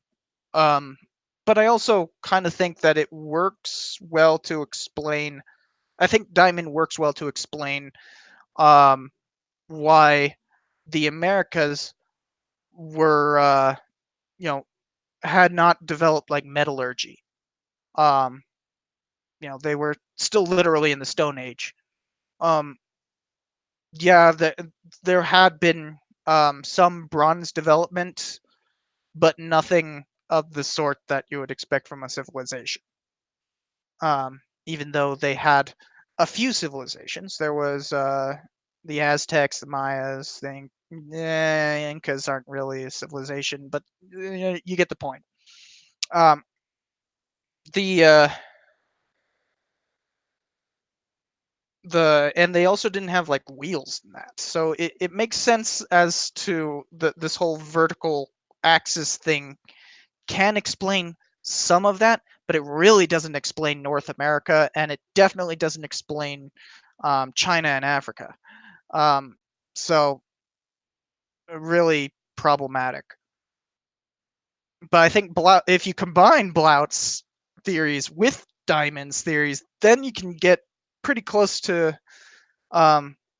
Um, but I also kind of think that it works well to explain. I think Diamond works well to explain um, why the Americas were, had not developed like metallurgy. Um, they were still literally in the Stone Age. Um, yeah, there had been some bronze development, but nothing of the sort that you would expect from a civilization. Even though they had a few civilizations, there was the Aztecs, the Mayas, the Incas aren't really a civilization, but you get the point. Um, the uh, and they also didn't have like wheels in that, so it makes sense as to this whole vertical axis thing can explain some of that, but it really doesn't explain North America, and it definitely doesn't explain China and Africa. So really problematic. But I think if you combine Blout's theories with Diamond's theories, then you can get pretty close to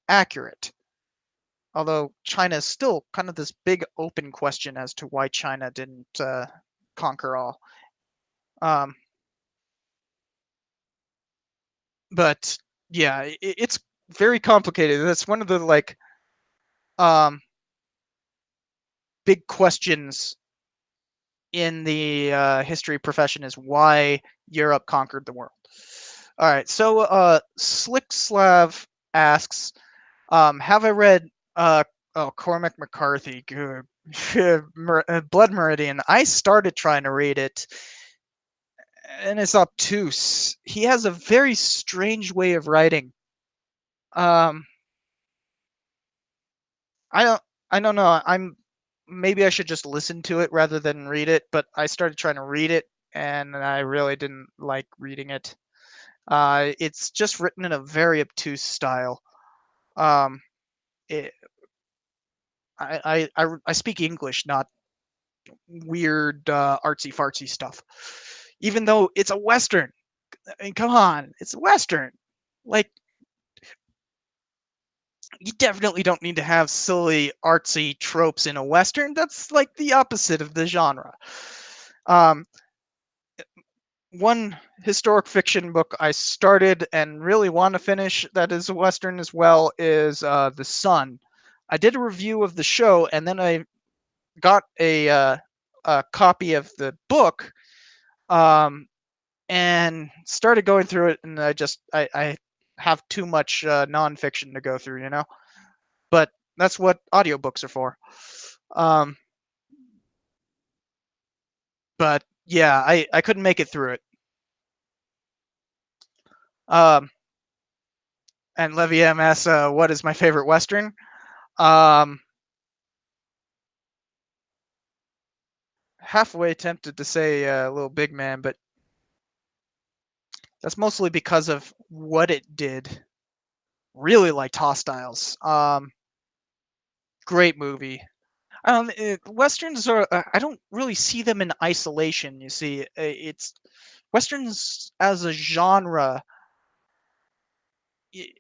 accurate. Although China is still kind of this big open question as to why China didn't conquer all. Um, but yeah, it's very complicated. That's one of the um, big questions in the history profession, is why Europe conquered the world. All right, so Slick asks, have I read Cormac McCarthy? Good Blood Meridian. I started trying to read it, and it's obtuse. He has a very strange way of writing. Um, I don't, I don't know. Maybe I should just listen to it rather than read it. But I started trying to read it, and I really didn't like reading it. It's just written in a very obtuse style. Um, it, I speak English, not weird artsy fartsy stuff. Even though it's a western, I mean, come on, it's a western. Like, you definitely don't need to have silly artsy tropes in a western. That's like the opposite of the genre. Um, One historic fiction book I started and really want to finish that is a western as well is The Sun. I did a review of the show, and then I got a copy of the book, um, and started going through it, and I have too much nonfiction to go through, you know. But that's what audiobooks are for. Um, but yeah, I couldn't make it through it. Um, and Levy M asks, what is my favorite western? Um, Halfway tempted to say Little Big Man, but that's mostly because of what it did. Really liked Hostiles. Great movie. Westerns are. I don't really see them in isolation. You see, it's westerns as a genre. i-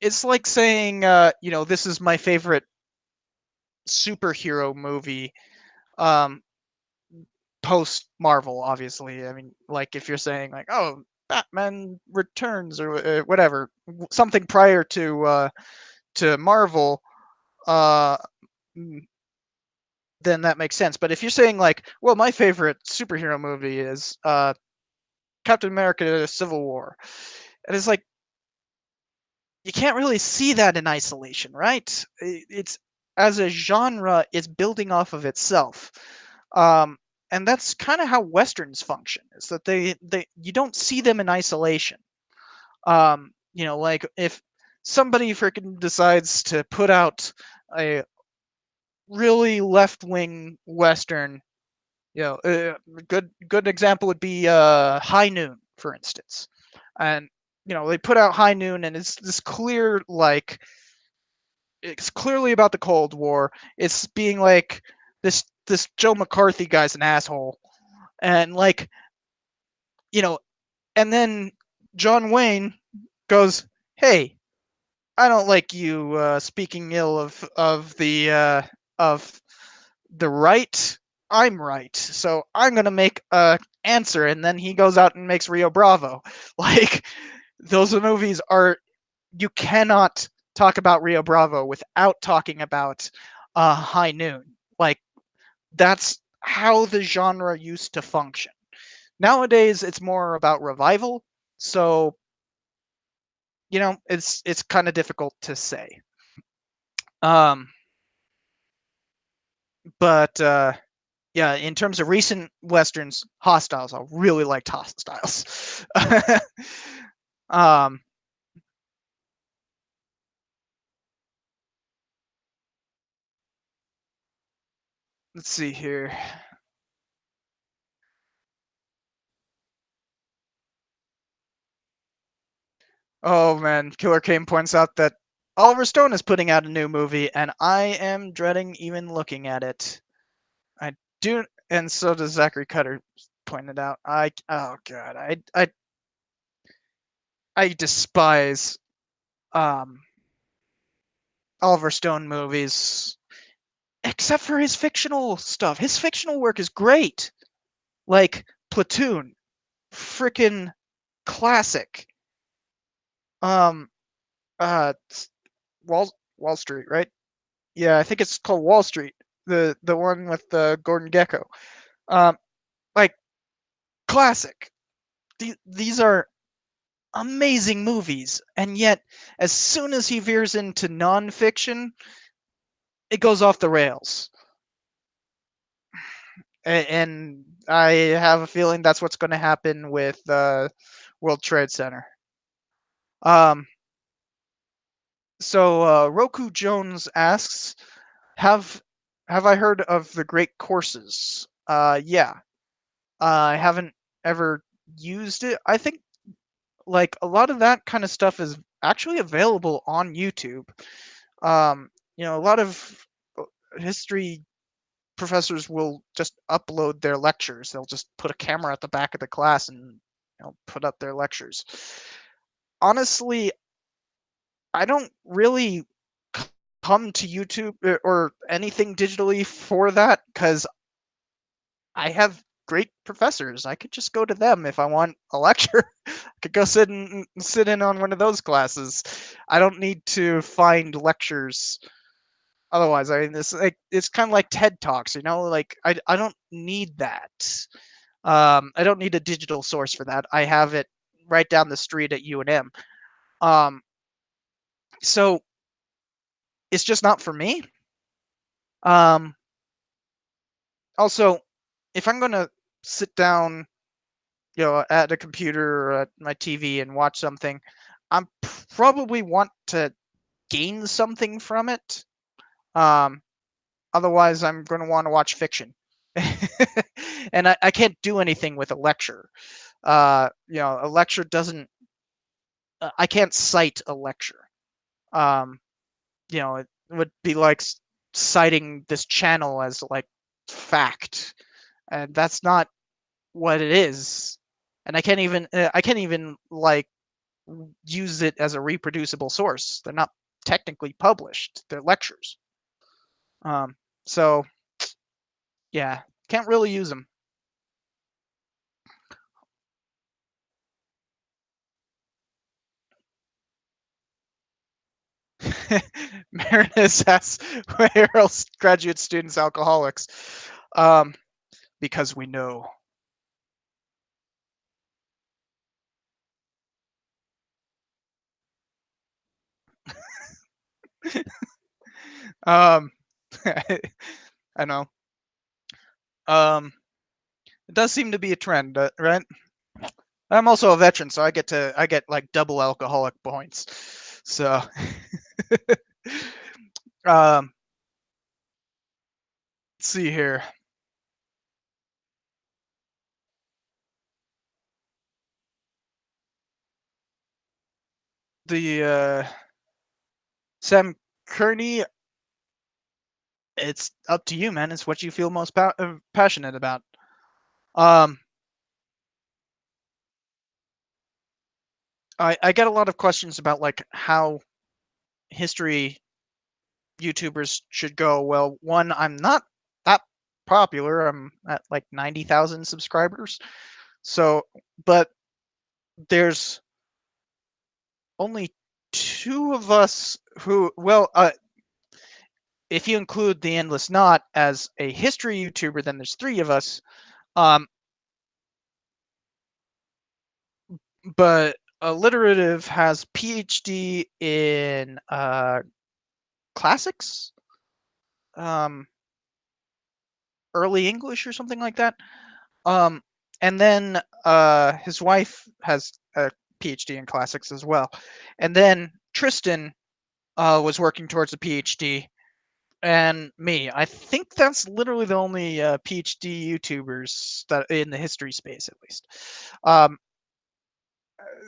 It's like saying, this is my favorite superhero movie. Um, Post Marvel, obviously. I mean, like if you're saying like, oh, Batman Returns or whatever, something prior to Marvel, uh, mm, then that makes sense. But if you're saying like, well, my favorite superhero movie is Captain America: Civil War, and it's like you can't really see that in isolation, right? It's as a genre, it's building off of itself. Um, and that's kind of how westerns function, is that they you don't see them in isolation. Like if somebody freaking decides to put out a really left-wing western, good example would be High Noon, for instance. And they put out High Noon, and it's this clear, like, it's clearly about the Cold War. It's being like this Joe McCarthy guy's an asshole, and like, you know, and then John Wayne goes, "Hey, I don't like you speaking ill of the right. I'm right, so I'm gonna make a answer." And then he goes out and makes Rio Bravo. Like, those movies are, you cannot talk about Rio Bravo without talking about High Noon. Like, that's how the genre used to function. Nowadays, it's more about revival, so it's kind of difficult to say. Um, but yeah, in terms of recent westerns, Hostiles, I really liked Hostiles. um, let's see here. Oh man, Killer Kane points out that Oliver Stone is putting out a new movie, and I am dreading even looking at it. I do, and so does Zachary Cutter pointed out. Oh god, I despise um Oliver Stone movies, except for his fictional stuff. His fictional work is great, like Platoon, freaking classic. Um, uh, Wall Street, right? Yeah, I think it's called Wall Street. The one with Gordon Gekko. Um, like, classic. These are amazing movies, and yet as soon as he veers into nonfiction, it goes off the rails. And I have a feeling that's what's going to happen with World Trade Center. Um, Roku Jones asks, have have I heard of the Great Courses? Yeah, I haven't ever used it. I think like a lot of that kind of stuff is actually available on YouTube. A lot of history professors will just upload their lectures. They'll just put a camera at the back of the class and put up their lectures. Honestly, I don't really come to YouTube or anything digitally for that because I have great professors. I could just go to them if I want a lecture. I could go sit in on one of those classes. I don't need to find lectures otherwise. I mean, it's kind of like TED Talks, Like I don't need that. I don't need a digital source for that. I have it right down the street at UNM. Um, so it's just not for me. Um, Also, if I'm gonna sit down, at a computer or at my TV and watch something, I'm probably want to gain something from it. Um, Otherwise, I'm going to want to watch fiction, and I can't do anything with a lecture. A lecture doesn't. I can't cite a lecture. Um, it would be like citing this channel as like fact, and that's not what it is. And I can't even like use it as a reproducible source. They're not technically published. They're lectures. Um, so yeah, can't really use them. Martinez asks, where else graduate students alcoholics? Um, because we know. Um, I know. Um, it does seem to be a trend, right? I'm also a veteran, so I get like double alcoholic points. So, um, let's see here. The Sam Kearney, it's up to you, man. It's what you feel most passionate about. Um, I get a lot of questions about like how history YouTubers should go. Well, one, I'm not that popular. I'm at like 90,000 subscribers. So, but there's only two of us who, well, if you include the Endless Knot as a history YouTuber, then there's three of us. Um, but Alliterative has PhD in classics, um, early English or something like that. Um, and then his wife has a PhD in classics as well. And then Tristan was working towards a PhD, and me. I think that's literally the only PhD YouTubers that in the history space, at least. Um,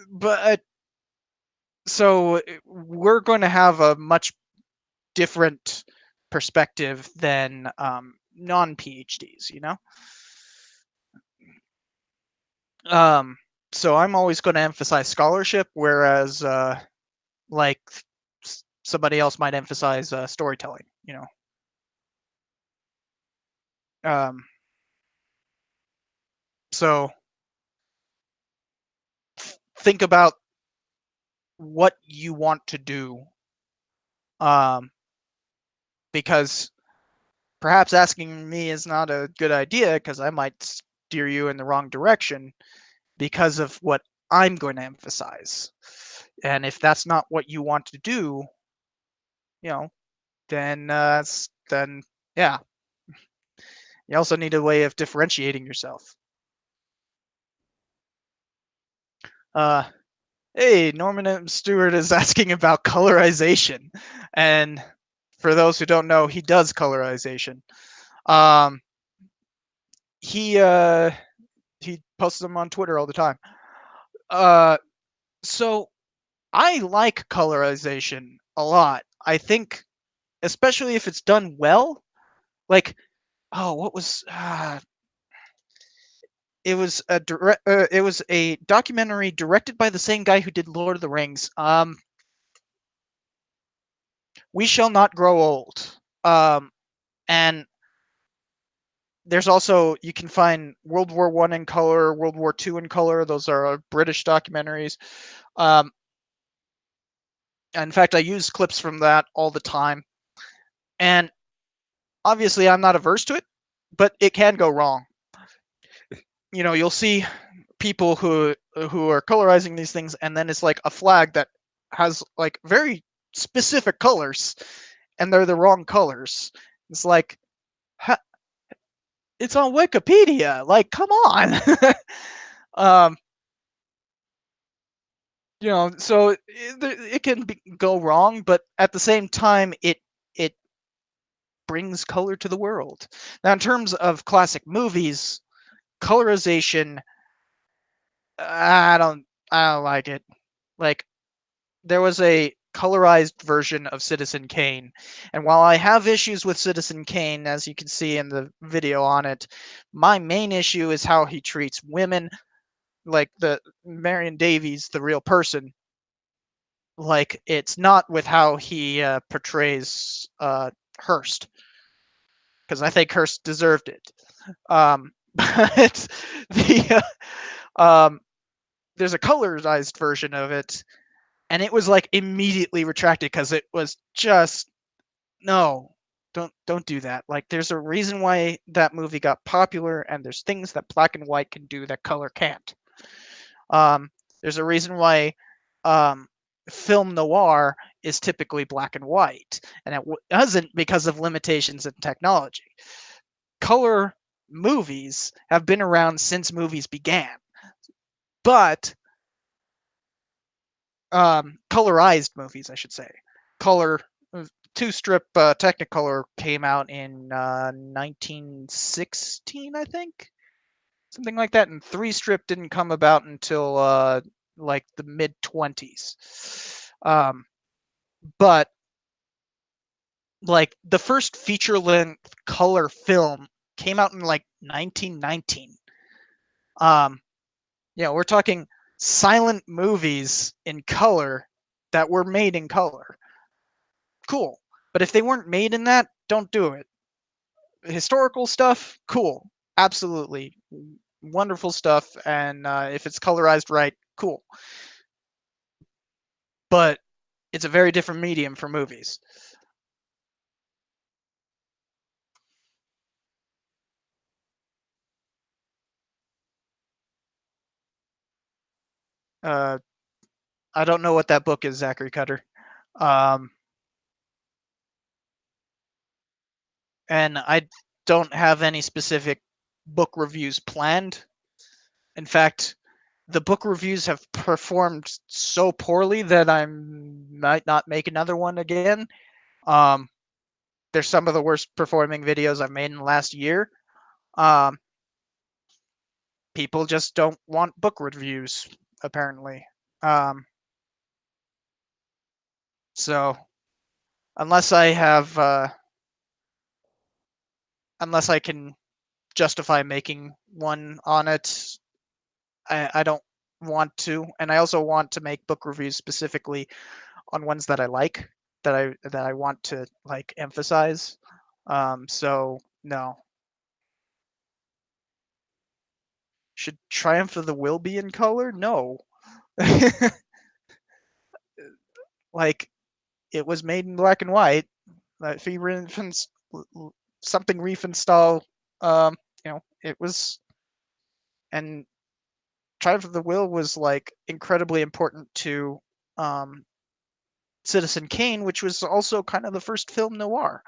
but so we're going to have a much different perspective than non PhDs, Um, so I'm always going to emphasize scholarship, whereas like somebody else might emphasize storytelling. Um, so think about what you want to do, um, because perhaps asking me is not a good idea because I might steer you in the wrong direction because of what I'm going to emphasize. And if that's not what you want to do, you know, then yeah. You also need a way of differentiating yourself. Uh, hey, Norman M. Stewart is asking about colorization, and for those who don't know, he does colorization. Um, he uh, he posts them on Twitter all the time. Uh, so I like colorization a lot. I think, especially if it's done well. Like, oh, what was it was a documentary directed by the same guy who did Lord of the Rings. We Shall Not Grow Old. And there's also, you can find World War One in color, World War Two in color. Those are British documentaries. Um, in fact, I use clips from that all the time. And obviously, I'm not averse to it, but it can go wrong. You know, you'll see people who are colorizing these things, and then it's like a flag that has like very specific colors, and they're the wrong colors. It's like, it's on Wikipedia. Like, come on. um, so it can go wrong, but at the same time, it brings color to the world. Now, in terms of classic movies, colorization, I don't like it. Like, there was a colorized version of Citizen Kane, and while I have issues with Citizen Kane, as you can see in the video on it, my main issue is how he treats women, like the Marion Davies, the real person. Like, it's not with how he portrays Hearst, because I think Hearst deserved it. But um, there's a colorized version of it, and it was like immediately retracted because it was just, no, don't do that. Like, there's a reason why that movie got popular, and there's things that black and white can do that color can't. Um, there's a reason why um, film noir is typically black and white, and it doesn't because of limitations in technology. Color movies have been around since movies began, but colorized movies, I should say. Color two strip Technicolor came out in 1916, I think, something like that, and three strip didn't come about until like the mid 20s. But like the first feature length color film came out in like 1919. Um, we're talking silent movies in color that were made in color. Cool. But if they weren't made in that, don't do it. Historical stuff, cool. Absolutely. Wonderful stuff. And if it's colorized right, cool. But it's a very different medium for movies. Uh, I don't know what that book is, Zachary Cutter. Um, and I don't have any specific book reviews planned. In fact, the book reviews have performed so poorly that I might not make another one again. Um, they're some of the worst performing videos I've made in the last year. Um, People just don't want book reviews, apparently. Um, so unless I have, unless I can justify making one on it, I don't want to. And I also want to make book reviews specifically on ones that I like, that I want to like emphasize. So no. Should Triumph of the Will be in color? No. Like, it was made in black and white. If he something Riefenstahl, it was, and Triumph of the Will was like incredibly important to um, Citizen Kane, which was also kind of the first film noir.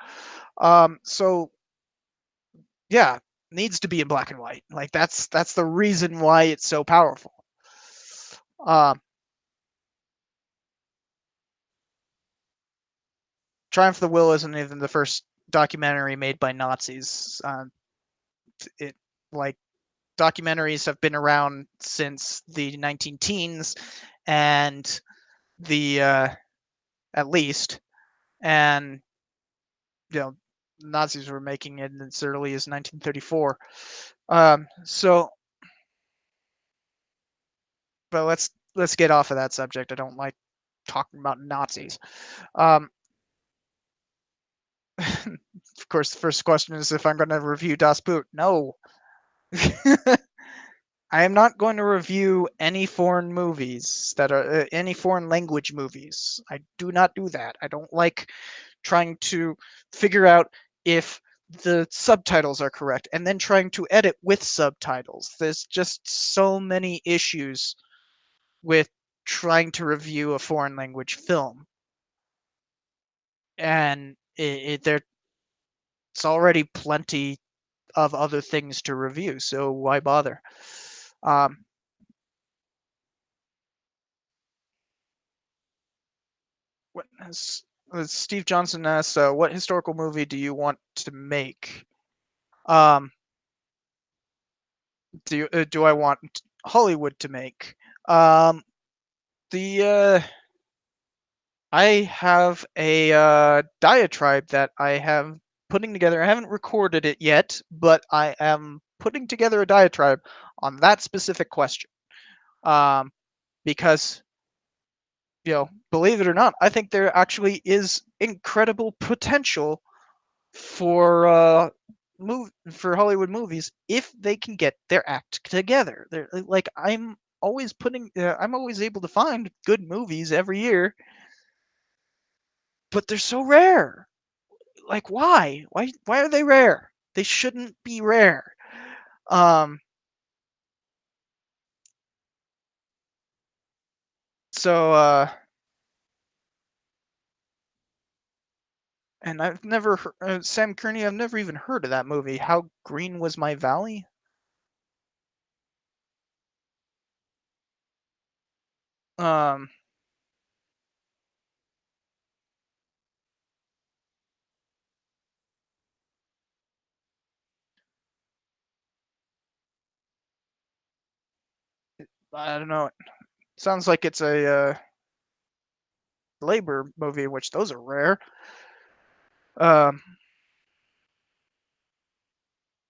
So yeah, needs to be in black and white. Like that's the reason why it's so powerful. Triumph of the Will isn't even the first documentary made by Nazis. It like documentaries have been around since the 19 teens, and the at least, and you know, Nazis were making it as early as 1934. So, but let's get off of that subject. I don't like talking about Nazis. Um, of course, the first question is if I'm going to review Das Boot. No. I am not going to review any foreign movies that are any foreign language movies. I do not do that. I don't like trying to figure out if the subtitles are correct and then trying to edit with subtitles. There's just so many issues with trying to review a foreign language film. And there's already plenty of other things to review, so why bother? Um, what has, Steve Johnson asks, what historical movie do you want to make? Um, do I want Hollywood to make? Um, the I have a diatribe that I have putting together. I haven't recorded it yet, but I am putting together a diatribe on that specific question. Um, because believe it or not, I think there actually is incredible potential for for Hollywood movies if they can get their act together. They're like I'm always able to find good movies every year, but they're so rare. Like why? Why are they rare? They shouldn't be rare. Um so and I've never Sam Kearney, I've never even heard of that movie. How Green Was My Valley? Um I don't know. Sounds like it's a labor movie, which those are rare. Um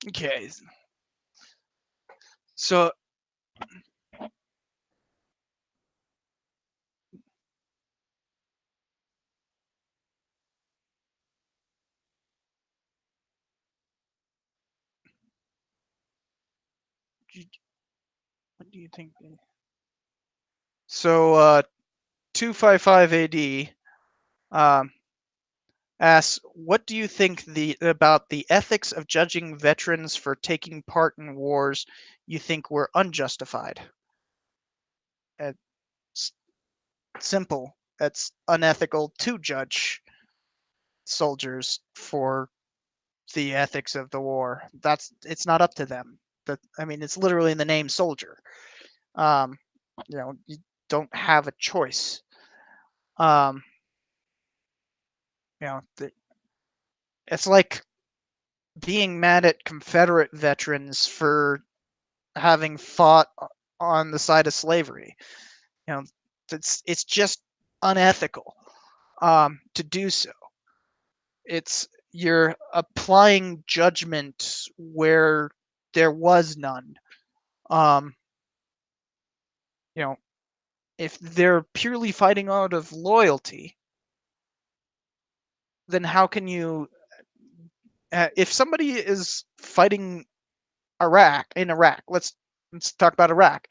okay. So what do you think? So 255 AD um asks, what do you think about the ethics of judging veterans for taking part in wars you think were unjustified? It's simple. It's unethical to judge soldiers for the ethics of the war. It's not up to them. I mean, it's literally in the name soldier. Um, you don't have a choice. Um, you know, it's like being mad at Confederate veterans for having fought on the side of slavery. You know, it's just unethical to do so. It's you're applying judgment where there was none. Um, you know, if they're purely fighting out of loyalty, then how can you? If somebody is fighting Iraq, let's talk about Iraq.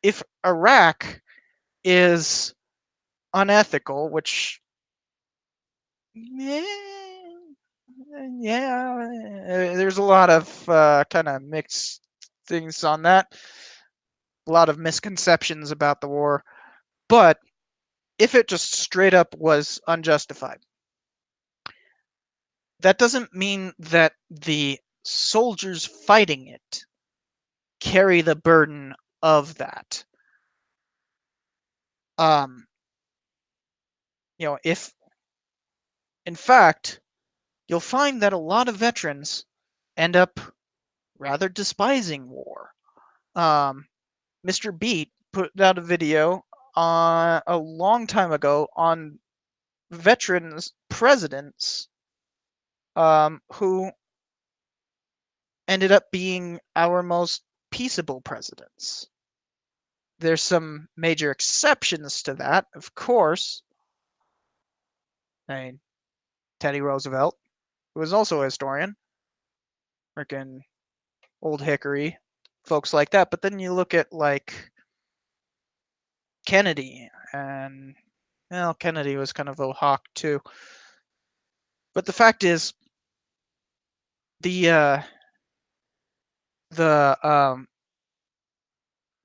If Iraq is unethical, which yeah, there's a lot of kind of mixed things on that. A lot of misconceptions about the war, but if it just straight up was unjustified, that doesn't mean that the soldiers fighting it carry the burden of that. If in fact, you'll find that a lot of veterans end up rather despising war. Mr. Beat put out a video a long time ago on veterans presidents who ended up being our most peaceable presidents. There's some major exceptions to that, of course. I mean, Teddy Roosevelt, who was also a historian, freaking Old Hickory, folks like that. But then you look at like Kennedy, and well, Kennedy was kind of a hawk too. But the fact is, the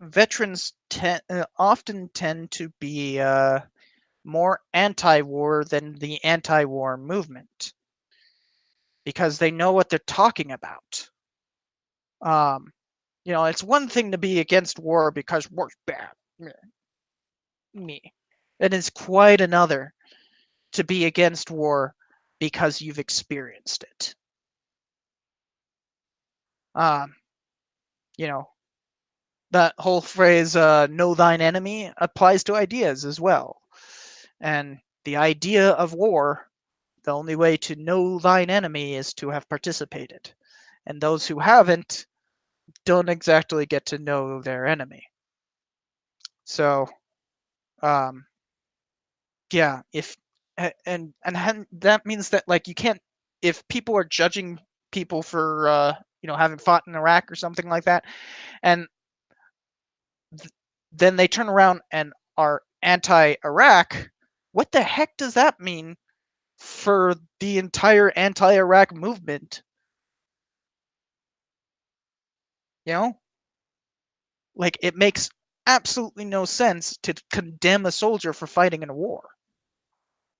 veterans often tend to be more anti-war than the anti-war movement because they know what they're talking about. It's one thing to be against war because war's bad. Me. It is quite another to be against war because you've experienced it. Um, you know, that whole phrase, know thine enemy, applies to ideas as well. And the idea of war, the only way to know thine enemy is to have participated. And those who haven't don't exactly get to know their enemy. So, um, yeah, if and that means that like you can't, if people are judging people for having fought in Iraq or something like that, and then they turn around and are anti-Iraq, what the heck does that mean for the entire anti-Iraq movement? You know, like it makes absolutely no sense to condemn a soldier for fighting in a war.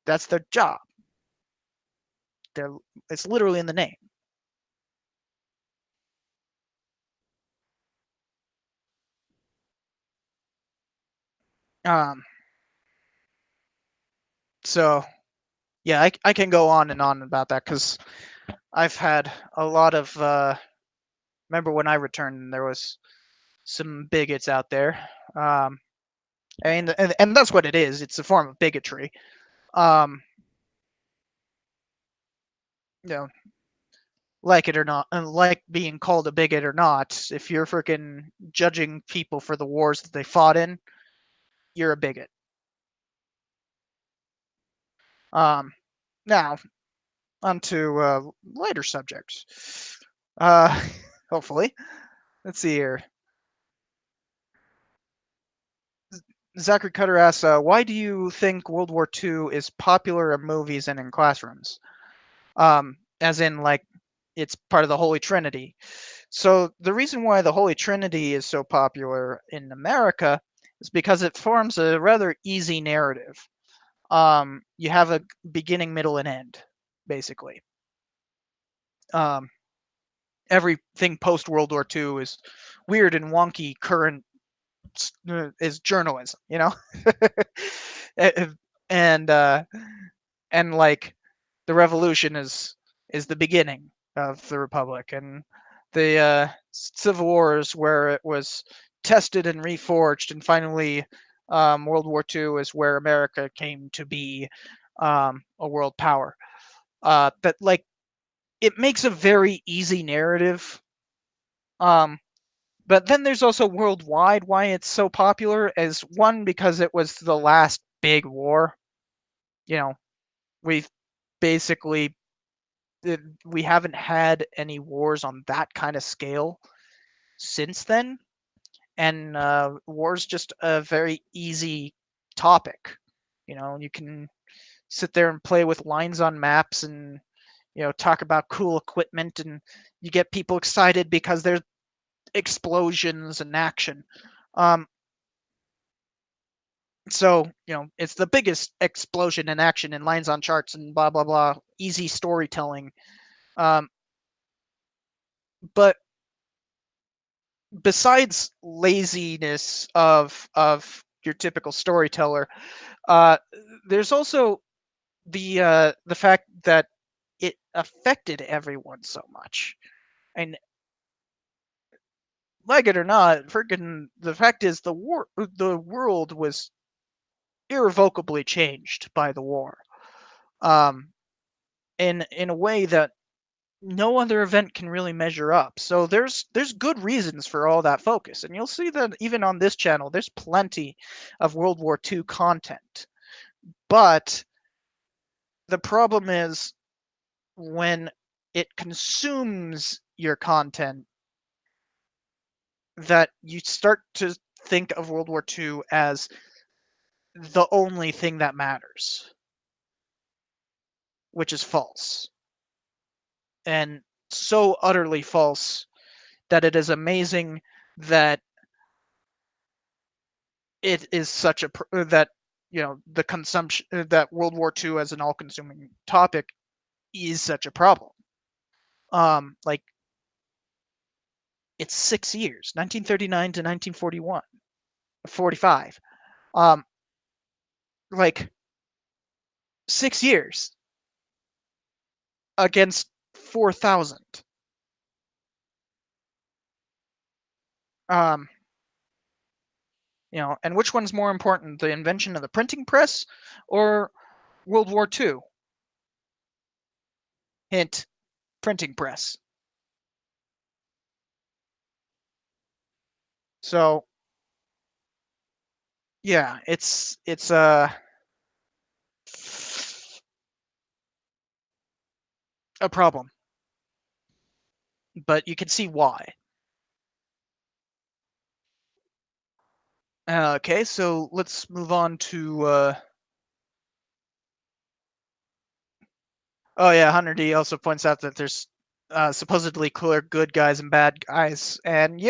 That's their job. They're It's literally in the name. Um, so yeah, I can go on and on about that because I've had a lot of. Remember when I returned, there was some bigots out there. And that's what it is. It's a form of bigotry. Um, you know, like it or not, and like being called a bigot or not, if you're freaking judging people for the wars that they fought in, you're a bigot. Um, Now onto lighter subjects. Uh, hopefully, let's see here. Zachary Cutter asks, "Why do you think World War II is popular in movies and in classrooms? As in, like, it's part of the Holy Trinity." So the reason why the Holy Trinity is so popular in America is because it forms a rather easy narrative. You have a beginning, middle, and end, basically. Um, Everything post World War II is weird and wonky. Current is journalism, and and like the revolution is the beginning of the republic, and the civil wars where it was tested and reforged, and finally World War II is where America came to be a world power. That like it makes a very easy narrative. um, but then there's also worldwide why it's so popular, as one, because it was the last big war. You know, we've basically we haven't had any wars on that kind of scale since then, and war's just a very easy topic. You can sit there and play with lines on maps, and talk about cool equipment, and you get people excited because there's explosions and action. Um, so it's the biggest explosion in action and lines on charts and blah blah blah, easy storytelling. um, But besides laziness of your typical storyteller, uh, there's also the fact that it affected everyone so much. And like it or not, freaking the fact is the world was irrevocably changed by the war. Um, in a way that no other event can really measure up. So there's good reasons for all that focus, and you'll see that even on this channel, there's plenty of World War II content. But the problem is when it consumes your content that you start to think of World War II as the only thing that matters, which is false. And so utterly false that it is amazing that it is such a that the consumption that World War II as an all-consuming topic is such a problem. Like it's 6 years, 1939 to 1941, 45. Um, like 6 years against 4,000. Um, and which one's more important, the invention of the printing press or World War II? Hint: printing press. So yeah, it's a problem, but you can see why. Okay, so let's move on to. Oh yeah, Hunter D also points out that there's supposedly clear good guys and bad guys, and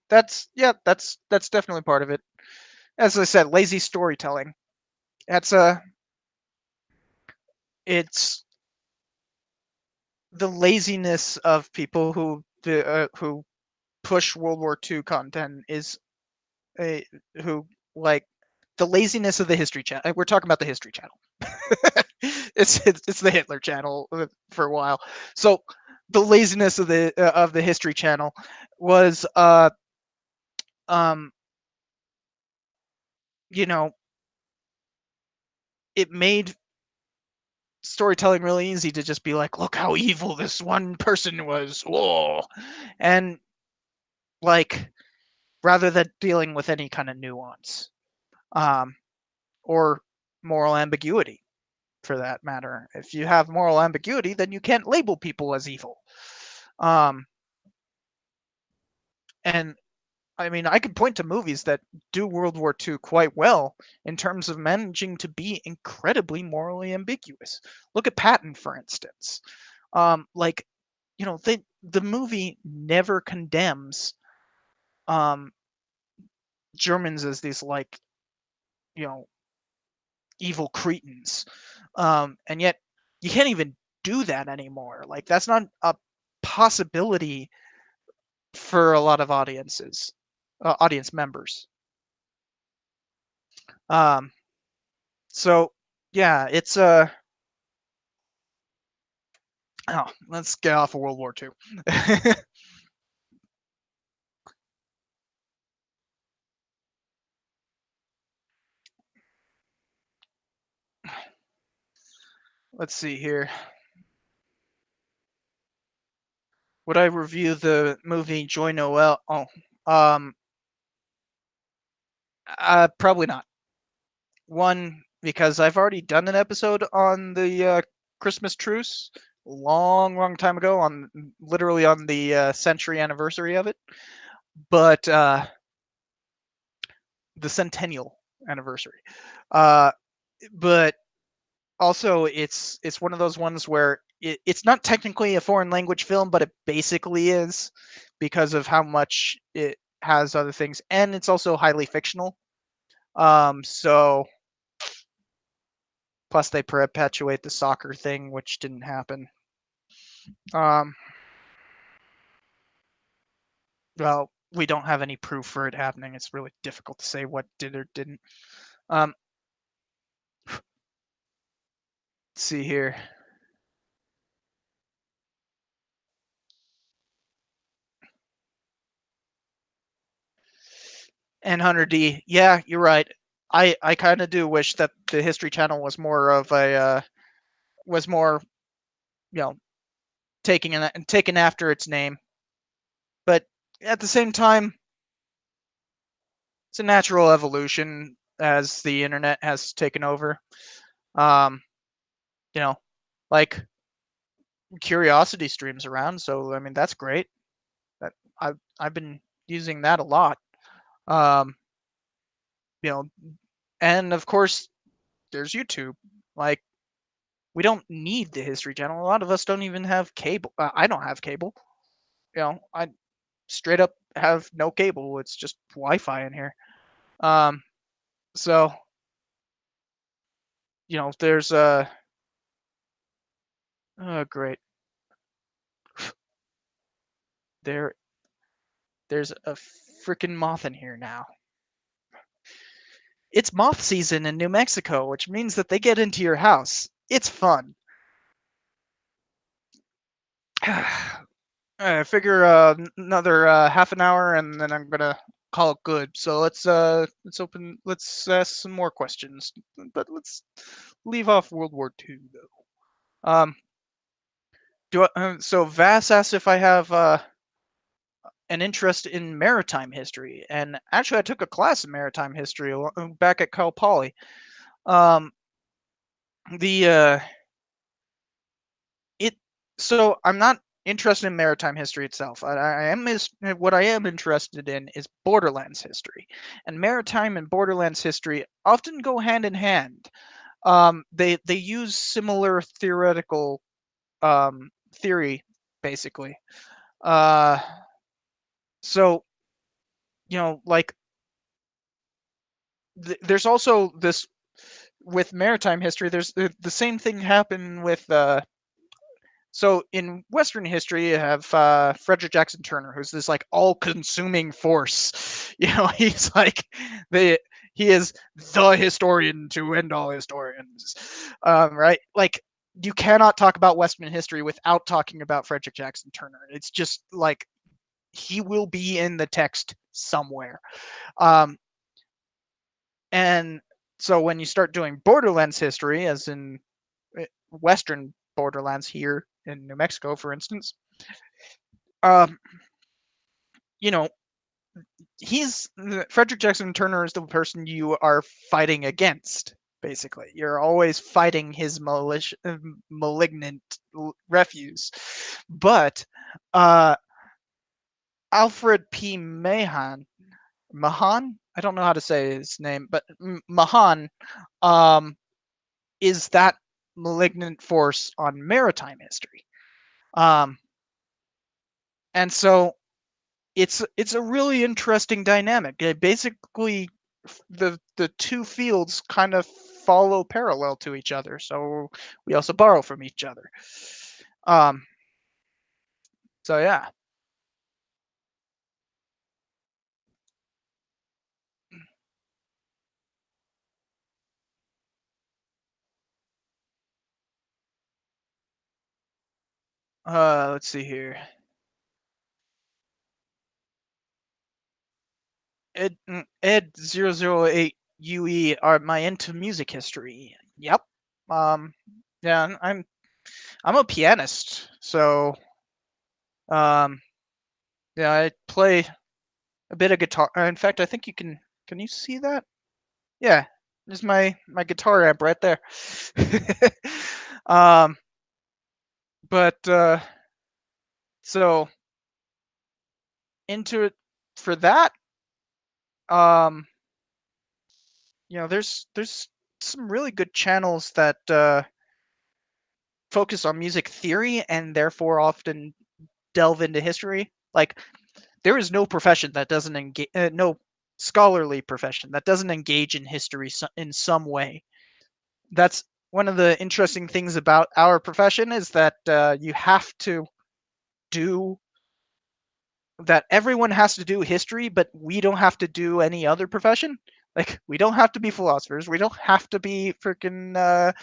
that's definitely part of it. As I said, lazy storytelling. That's it's the laziness of people who push World War II content is a who like the laziness of the History Channel. We're talking about the History Channel. It's the Hitler Channel for a while. So the laziness of the History Channel was um you know it made storytelling really easy to just be like, look how evil this one person was. Whoa. And like rather than dealing with any kind of nuance um or moral ambiguity for that matter. If you have moral ambiguity, then you can't label people as evil. Um, and I mean, I could point to movies that do World War II quite well in terms of managing to be incredibly morally ambiguous. Look at Patton, for instance. Like, the movie never condemns um, Germans as these like, you know, evil cretins, and yet you can't even do that anymore. Like, that's not a possibility for a lot of audience members. Um, so yeah, it's oh, let's get off of World War II. Let's see here. Would I review the movie Joy Noel? Oh, um, probably not. One, because I've already done an episode on the Christmas truce long, long time ago, on literally on the century anniversary of it. But the centennial anniversary. Uh, but also, it's one of those ones where it's not technically a foreign language film, but it basically is because of how much it has other things, and it's also highly fictional. So plus they perpetuate the soccer thing, which didn't happen. Um, Well, we don't have any proof for it happening. It's really difficult to say what did or didn't. Um, let's see here. And Hunter D. Yeah, you're right. I kind of do wish that the History Channel was more of a was more, you know, taken after its name. But at the same time, it's a natural evolution as the internet has taken over. Um, you know, like curiosity streams around, so I mean that's great. That I've been using that a lot. Um, you know, and of course there's YouTube. Like we don't need the History Channel. A lot of us don't even have cable. I don't have cable. I straight up have no cable. It's just Wi-Fi in here. Um, so there's oh great, there there's a freaking moth in here now. It's moth season in New Mexico, which means that they get into your house. It's fun. I figure another half an hour, and then I'm gonna call it good. So let's ask some more questions, but let's leave off World War II though. So Vass asked if I have an interest in maritime history, and actually I took a class in maritime history back at Cal Poly. Um, the it so I'm not interested in maritime history itself. What I am interested in is Borderlands history, and maritime and Borderlands history often go hand in hand. They use similar theoretical theory basically. Uh, so like there's also this with maritime history. There's the same thing happened with so in Western history, you have Frederick Jackson Turner, who's this like all-consuming force. He's like the he is the historian to end all historians, right? Like you cannot talk about Western history without talking about Frederick Jackson Turner. It's just like he will be in the text somewhere. Um, and so when you start doing Borderlands history, as in Western Borderlands here in New Mexico, for instance, um, you know, Frederick Jackson Turner is the person you are fighting against. Basically, you're always fighting his malignant refuse. But Alfred P. Mahan, I don't know how to say his name, but Mahan um, is that malignant force on maritime history. Um, and so it's a really interesting dynamic. Basically, the two fields kind of follow parallel to each other, so we also borrow from each other. Um, so yeah. Let's see here. Ed 008 UE are my into music history. Yep. Um, yeah, I'm a pianist, so um, yeah, I play a bit of guitar. In fact, I think you can. Can you see that? Yeah, there's my guitar amp right there. um, but so into it for that. Um, there's some really good channels that focus on music theory and therefore often delve into history. Like there is no profession that doesn't engage, no scholarly profession that doesn't engage in history in some way. That's one of the interesting things about our profession is that you have to do that everyone has to do history, but we don't have to do any other profession. Like, we don't have to be philosophers. We don't have to be freaking,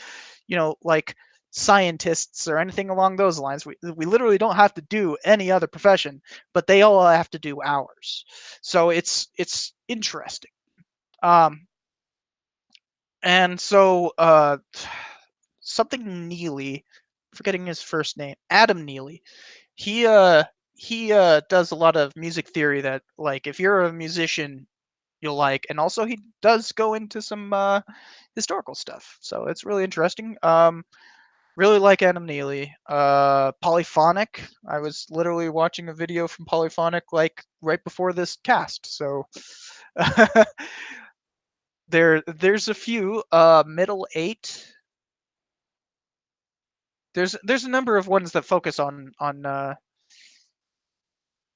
like scientists or anything along those lines. We literally don't have to do any other profession, but they all have to do ours. So it's interesting. Um, and so something Neely, forgetting his first name, Adam Neely. He uh he does a lot of music theory that, like, if you're a musician, you'll like, and also he does go into some historical stuff. So it's really interesting. Really like Adam Neely. Polyphonic. I was literally watching a video from Polyphonic like right before this cast. So there's a few. Middle eight. There's a number of ones that focus on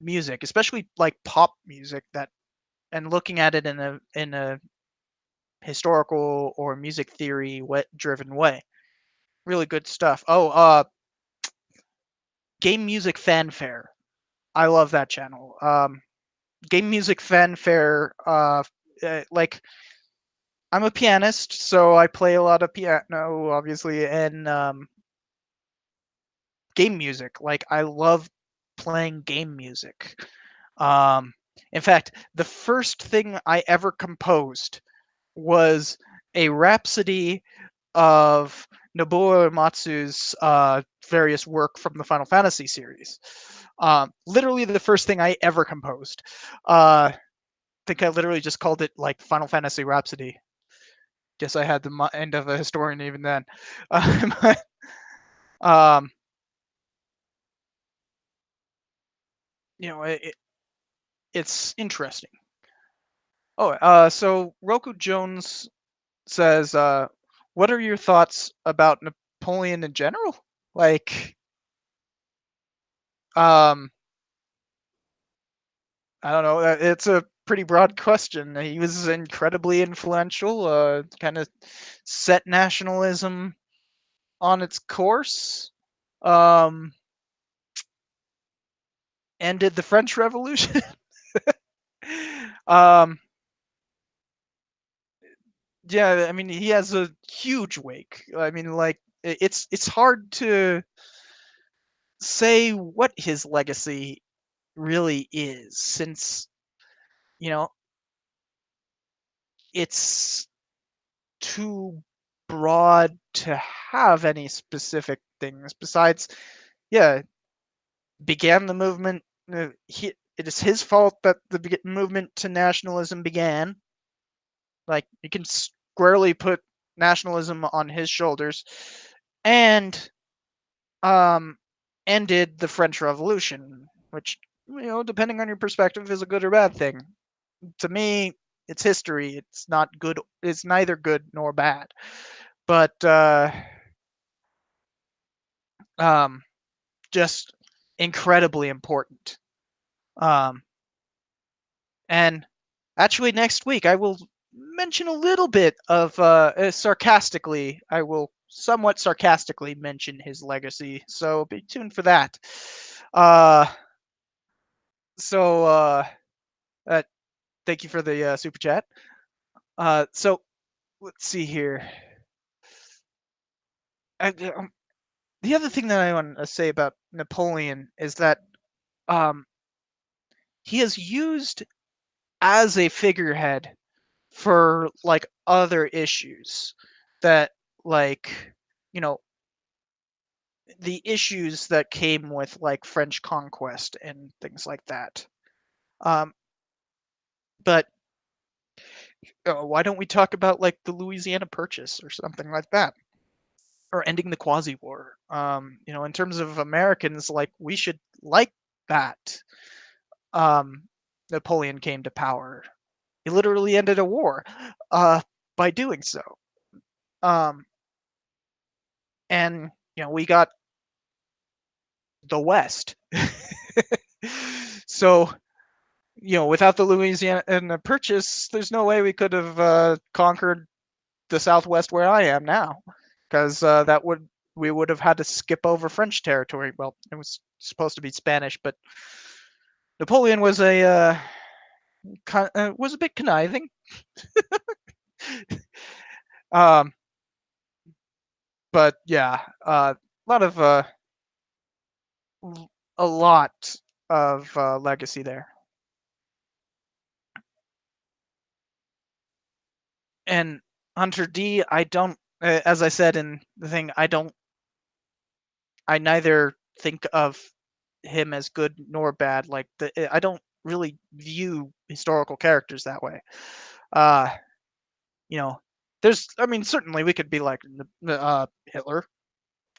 music, especially like pop music, that and looking at it in a historical or music theory driven way. Really good stuff. Oh, Game Music Fanfare. I love that channel. Game Music Fanfare. Like, I'm a pianist, so I play a lot of piano, obviously, and game music. Like, I love playing game music. Um, in fact, the first thing I ever composed was a rhapsody of Nobuo Uematsu's various work from the Final Fantasy series. Literally the first thing I ever composed. I think I literally just called it like Final Fantasy Rhapsody. Guess I had the mind of a historian even then. But, um, it's interesting. Oh, so Roku Jones says, "What are your thoughts about Napoleon in general? Like, um, I don't know. It's a pretty broad question. He was incredibly influential. Kind of set nationalism on its course. Um, ended the French Revolution. um, yeah, I mean, he has a huge wake. I mean, like, it's hard to say what his legacy really is, since you know it's too broad to have any specific things besides, yeah, began the movement. It is his fault that the movement to nationalism began. Like, you can squarely put nationalism on his shoulders, and um, ended the French Revolution, which, depending on your perspective, is a good or bad thing. To me, it's history. It's not good. It's neither good nor bad. But um, just incredibly important. Um, and actually, next week I will mention a little bit of sarcastically. I will somewhat sarcastically mention his legacy. So be tuned for that. Uh, so uh, thank you for the super chat. So let's see here. I, the other thing that I want to say about Napoleon is that um, he is used as a figurehead for like other issues that, like, you know the issues that came with like French conquest and things like that. Um, but why don't we talk about like the Louisiana Purchase or something like that, or ending the Quasi War? In terms of Americans, like, we should like that. Um, Napoleon came to power. He literally ended a war by doing so. Um, and we got the West. So, without the Louisiana Purchase, there's no way we could have conquered the Southwest where I am now, because that would we would have had to skip over French territory. Well, it was supposed to be Spanish, but Napoleon was was a bit conniving. Um, but yeah, lot of a lot of legacy there. And Hunter D, I don't, as I said in the thing, I neither think of him as good nor bad. Like I don't really view historical characters that way. Uh, you know, I mean, certainly we could be like, Hitler.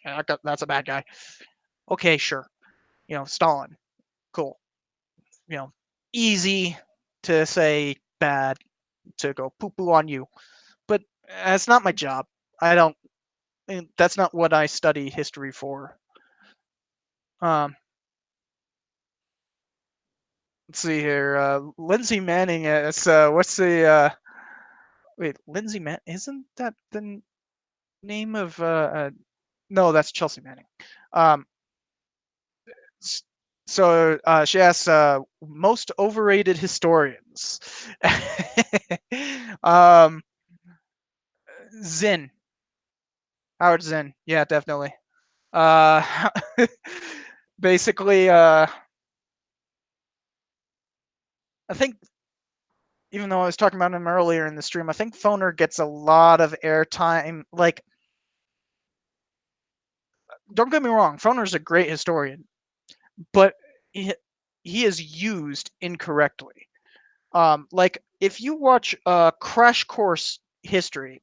Yeah, that's a bad guy. Okay, sure. Stalin. Cool. You know, easy to say bad, to go poo poo on you. But it's not my job. I don't. That's not what I study history for. Um, let's see here. Lindsay Manning is what's the wait? Lindsay Manning, isn't that the name of no, that's Chelsea Manning. Um, so she asks most overrated historians. um, Zinn, Howard Zinn, yeah, definitely. Uh, basically, I think even though I was talking about him earlier in the stream, I think Foner gets a lot of airtime. Like, don't get me wrong, Foner's a great historian, but he, he is used incorrectly. Like if you watch Crash Course History,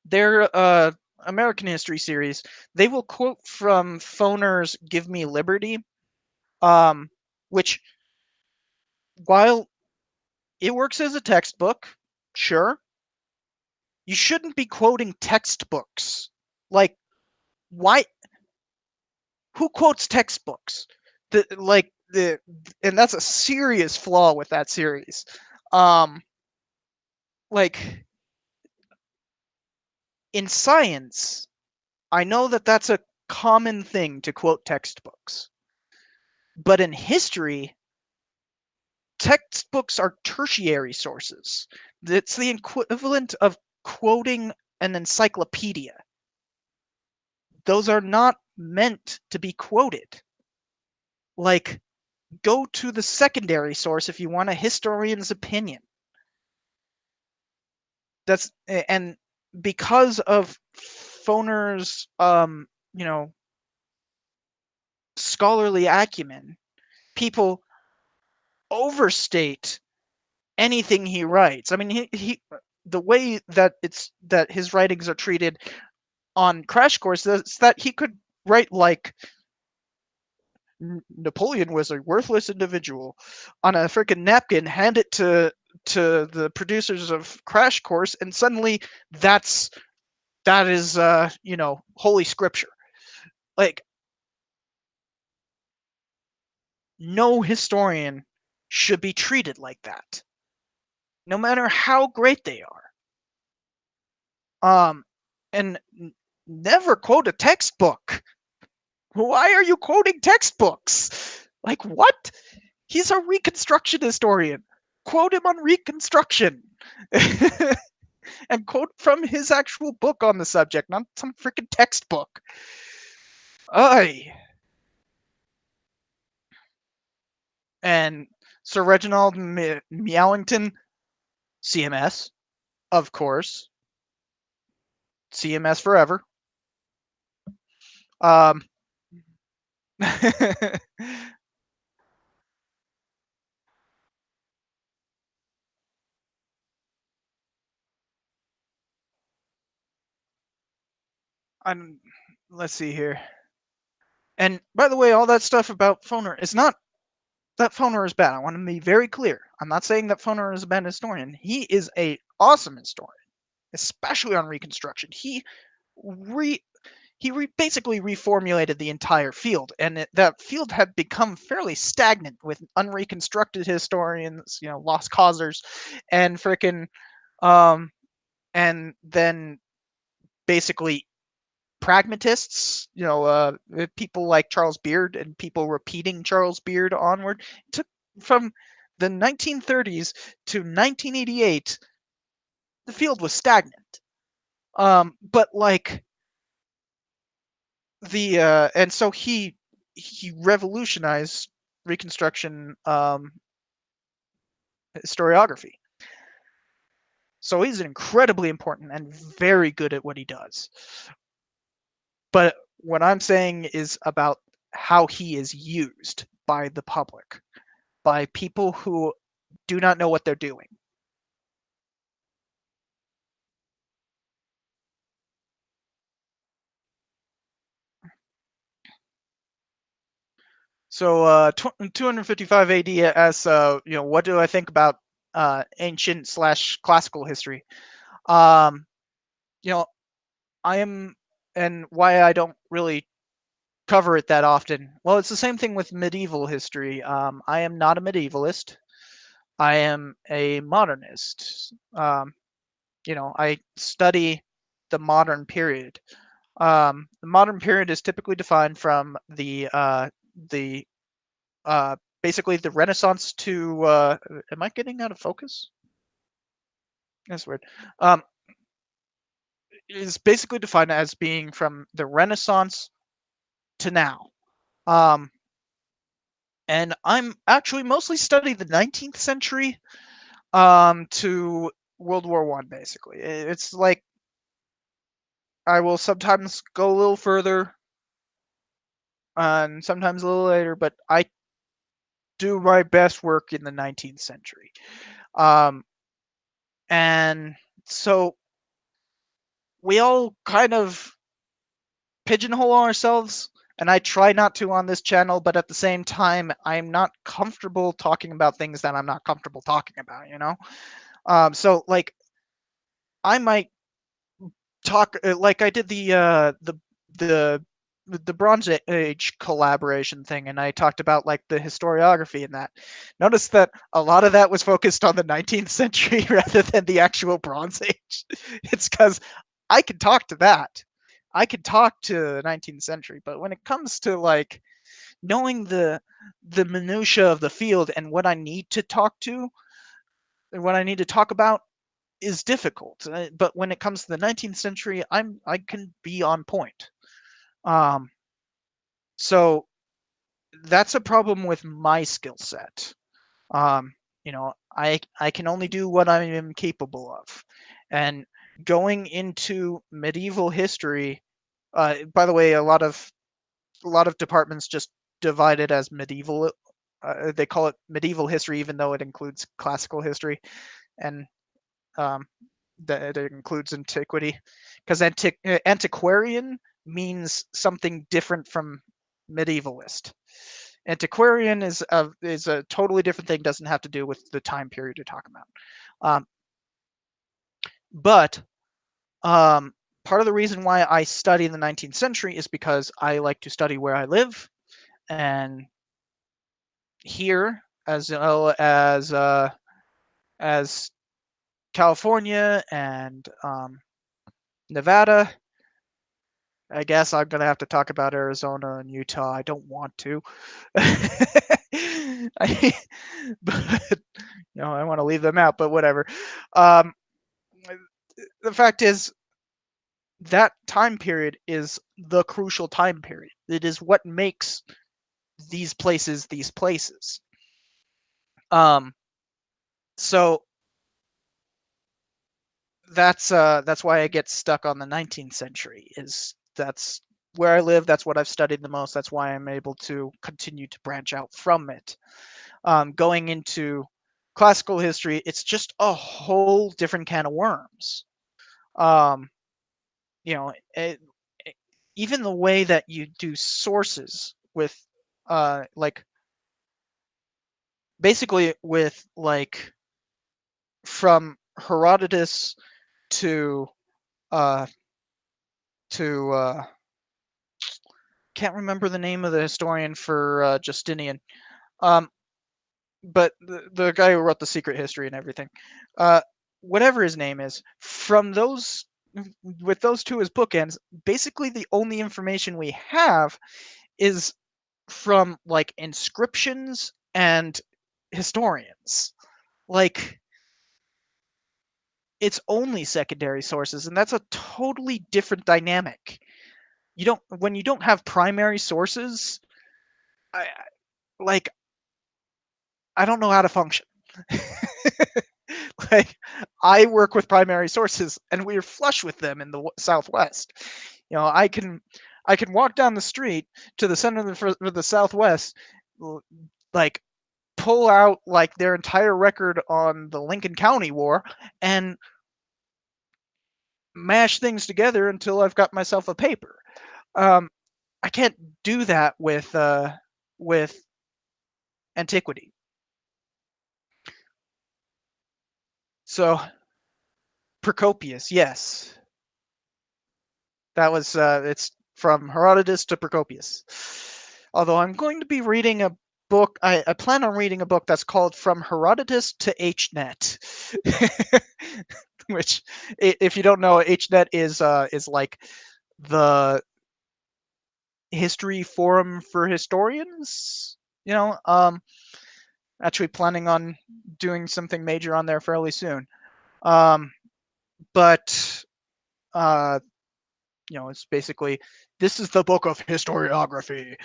their American history series, they will quote from Foner's "Give Me Liberty," um, which while it works as a textbook, sure, you shouldn't be quoting textbooks. Like, why? Who quotes textbooks? And that's a serious flaw with that series. Um, like in science, I know that that's a common thing to quote textbooks, but in history, textbooks are tertiary sources. It's the equivalent of quoting an encyclopedia. Those are not meant to be quoted. Like, go to the secondary source if you want a historian's opinion. And because of Foner's you know scholarly acumen, people overstate anything he writes. I mean, he the way that his writings are treated on Crash Course is that he could write like Napoleon was a worthless individual on a freaking napkin, hand it to the producers of Crash Course, and suddenly that is holy scripture. Like, no historian should be treated like that, no matter how great they are. And never quote a textbook. Why are you quoting textbooks? Like, what? He's a Reconstruction historian. Quote him on Reconstruction. And quote from his actual book on the subject, not some freaking textbook. Aye. And Sir Reginald Meowington, CMS, of course. CMS forever. Um, I'm, let's see here. And by the way, all that stuff about Foner is not that Foner is bad. I want to be very clear. I'm not saying that Foner is a bad historian. He is a awesome historian, especially on Reconstruction. Re basically reformulated the entire field, and that field had become fairly stagnant with unreconstructed historians, lost causers, and frickin' and then basically pragmatists, people like Charles Beard and people repeating Charles Beard onward. It took from the 1930s to 1988, the field was stagnant. But like and so he revolutionized Reconstruction historiography. So he's incredibly important and very good at what he does. But what I'm saying is about how he is used by the public, by people who do not know what they're doing. So 255 AD as what do I think about ancient slash classical history? Um, you know, I am, and why I don't really cover it that often. Well, it's the same thing with medieval history. I am not a medievalist. I am a modernist. I study the modern period. The modern period is typically defined from the basically the Renaissance to. Am I getting out of focus? That's weird. Um, is basically defined as being from the Renaissance to now. Um, and I'm actually mostly studying the 19th century to World War One. Basically, it's like I will sometimes go a little further and sometimes a little later, but I do my best work in the 19th century. Um, and so we all kind of pigeonhole ourselves, and I try not to on this channel, but at the same time, I'm not comfortable talking about things that I'm not comfortable talking about. So like I might talk like I did the the Bronze Age collaboration thing, and I talked about like the historiography in that. Notice that a lot of that was focused on the 19th century rather than the actual Bronze Age. It's because I could talk to that. I could talk to the 19th century, but when it comes to like knowing the minutia of the field and what I need to talk to, and what I need to talk about, is difficult. But when it comes to the 19th century, I can be on point. Um, so that's a problem with my skill set. I can only do what I am capable of, and going into medieval history. By the way, a lot of departments just divide it as medieval. They call it medieval history, even though it includes classical history, and um, that it includes antiquity, because antiquarian means something different from medievalist. Antiquarian is a totally different thing. Doesn't have to do with the time period you're talking about. Um, but part of the reason why I study the 19th century is because I like to study where I live, and here, as well as California and Nevada. I guess I'm gonna have to talk about Arizona and Utah. I don't want to, I, but I want to leave them out. But whatever. Um, the fact is that time period is the crucial time period. It is what makes these places these places. Um, so that's why I get stuck on the 19th century. That's where I live. That's what I've studied the most. That's why I'm able to continue to branch out from it. Going into classical history, it's just a whole different can of worms. Um, you know, even the way that you do sources with, like, basically with like from Herodotus to uh to can't remember the name of the historian for Justinian. Um, but the guy who wrote the Secret History and everything, uh, whatever his name is, from those with those two as bookends, basically the only information we have is from like inscriptions and historians. Like it's only secondary sources, and that's a totally different dynamic. You don't when you don't have primary sources, like I don't know how to function. Like I work with primary sources, and we're flush with them in the Southwest. You know, I can walk down the street to the center of the Southwest, like pull out like their entire record on the Lincoln County War, and mash things together until I've got myself a paper. Um, I can't do that with antiquity. So Procopius, yes, that was it's from Herodotus to Procopius. Although I'm going to be reading a book, I plan on reading a book that's called From Herodotus to HNet, which, if you don't know, HNet is like the history forum for historians. You know, actually planning on doing something major on there fairly soon. Um, but uh, it's basically this is the book of historiography.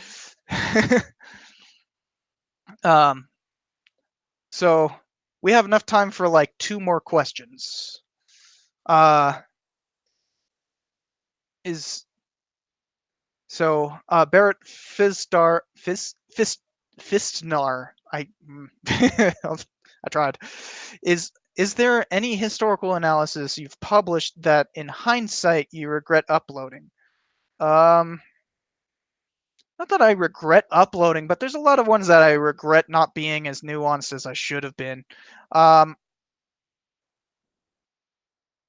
um, so we have enough time for like two more questions. Uh, is Barrett Fistnar. I tried. Is there any historical analysis you've published that, in hindsight, you regret uploading? Um, Not that I regret uploading, but there's a lot of ones that I regret not being as nuanced as I should have been. Um,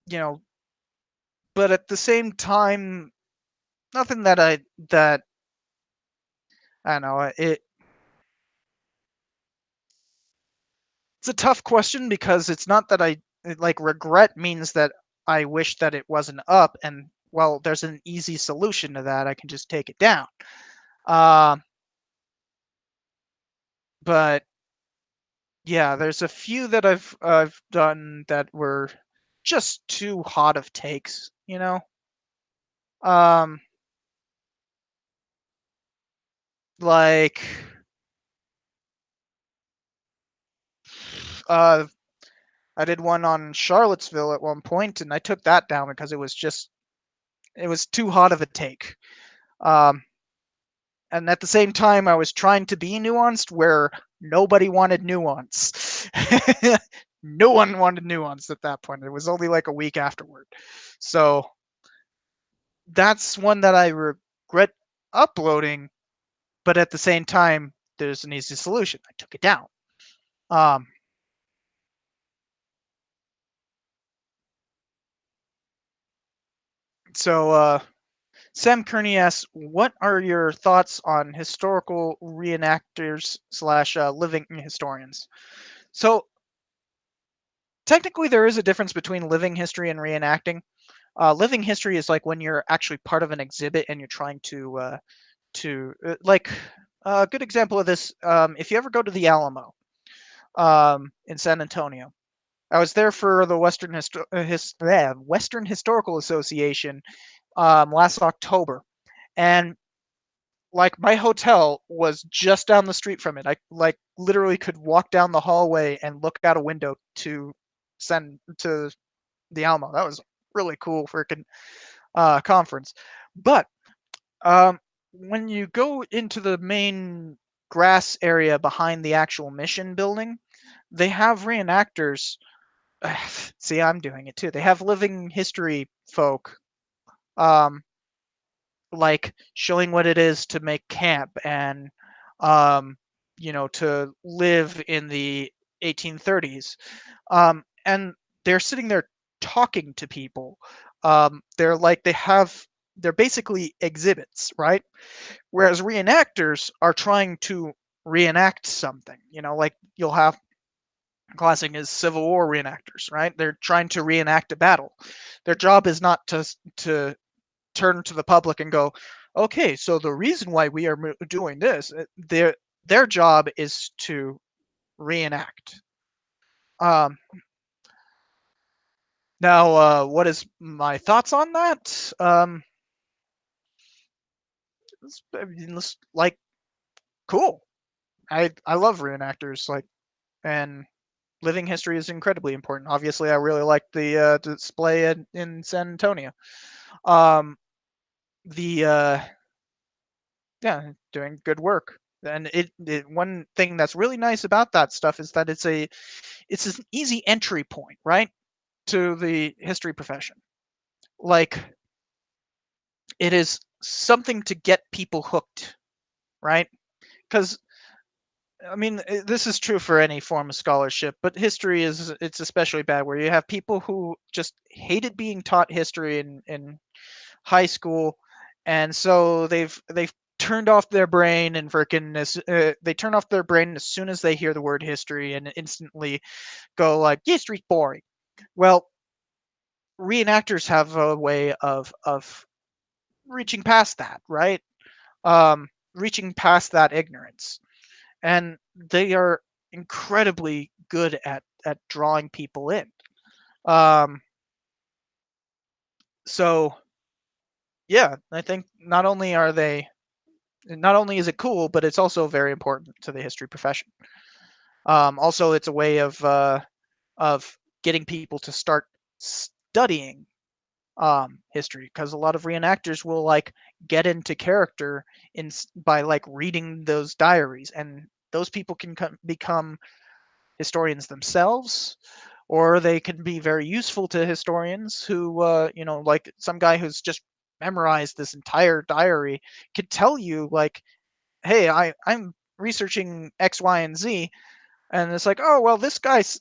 you know, but at the same time, nothing that I don't know. It's a tough question because it's not that like regret means that I wish that it wasn't up, and well, there's an easy solution to that. I can just take it down. Um, but yeah, there's a few that I've done that were just too hot of takes, you know. Um, like uh, I did one on Charlottesville at one point, and I took that down because it was too hot of a take. Um, and at the same time, I was trying to be nuanced where nobody wanted nuance. No one wanted nuance at that point. It was only like a week afterward. So that's one that I regret uploading, but at the same time, there's an easy solution. I took it down. Um, so Sam Kearney asks, "What are your thoughts on historical reenactors slash living historians?" So technically, there is a difference between living history and reenacting. Living history is like when you're actually part of an exhibit and you're trying to like a good example of this. If you ever go to the Alamo in San Antonio, I was there for the Western Historical Association last October, and like my hotel was just down the street from it. I like literally could walk down the hallway and look out a window to send to the Alamo. That was really cool freaking conference. But um, when you go into the main grass area behind the actual mission building, they have reenactors. See, I'm doing it too. They have living history folk, um, like showing what it is to make camp and, um, to live in the 1830s. And they're sitting there talking to people. They're basically exhibits, right? Whereas reenactors are trying to reenact something. Like you'll have Classic is Civil War reenactors, right? They're trying to reenact a battle. Their job is not to turn to the public and go, okay, so the reason why we are doing this, their job is to reenact. Um, Now, what is my thoughts on that? I mean, like, cool. I love reenactors, like, and living history is incredibly important. Obviously, I really like the display in San Antonio. Um, the Yeah, doing good work. And one thing that's really nice about that stuff is that it's an easy entry point, right, to the history profession. Like, it is something to get people hooked, right? Because I mean, this is true for any form of scholarship, but history it's especially bad where you have people who just hated being taught history in high school, and so they've turned off their brain and freaking they turn off their brain as soon as they hear the word history and instantly go like history's boring. Well, reenactors have a way of reaching past that, right? Reaching past that ignorance, and they are incredibly good at drawing people in. Um, so yeah, I think not only is it cool, but it's also very important to the history profession. Also, it's a way of getting people to start studying history because a lot of reenactors will like get into character by like reading those diaries, and those people can become historians themselves, or they can be very useful to historians who, like some guy who's just memorized this entire diary could tell you like, hey, I'm researching X, Y, and Z, and it's like, oh well, this guy's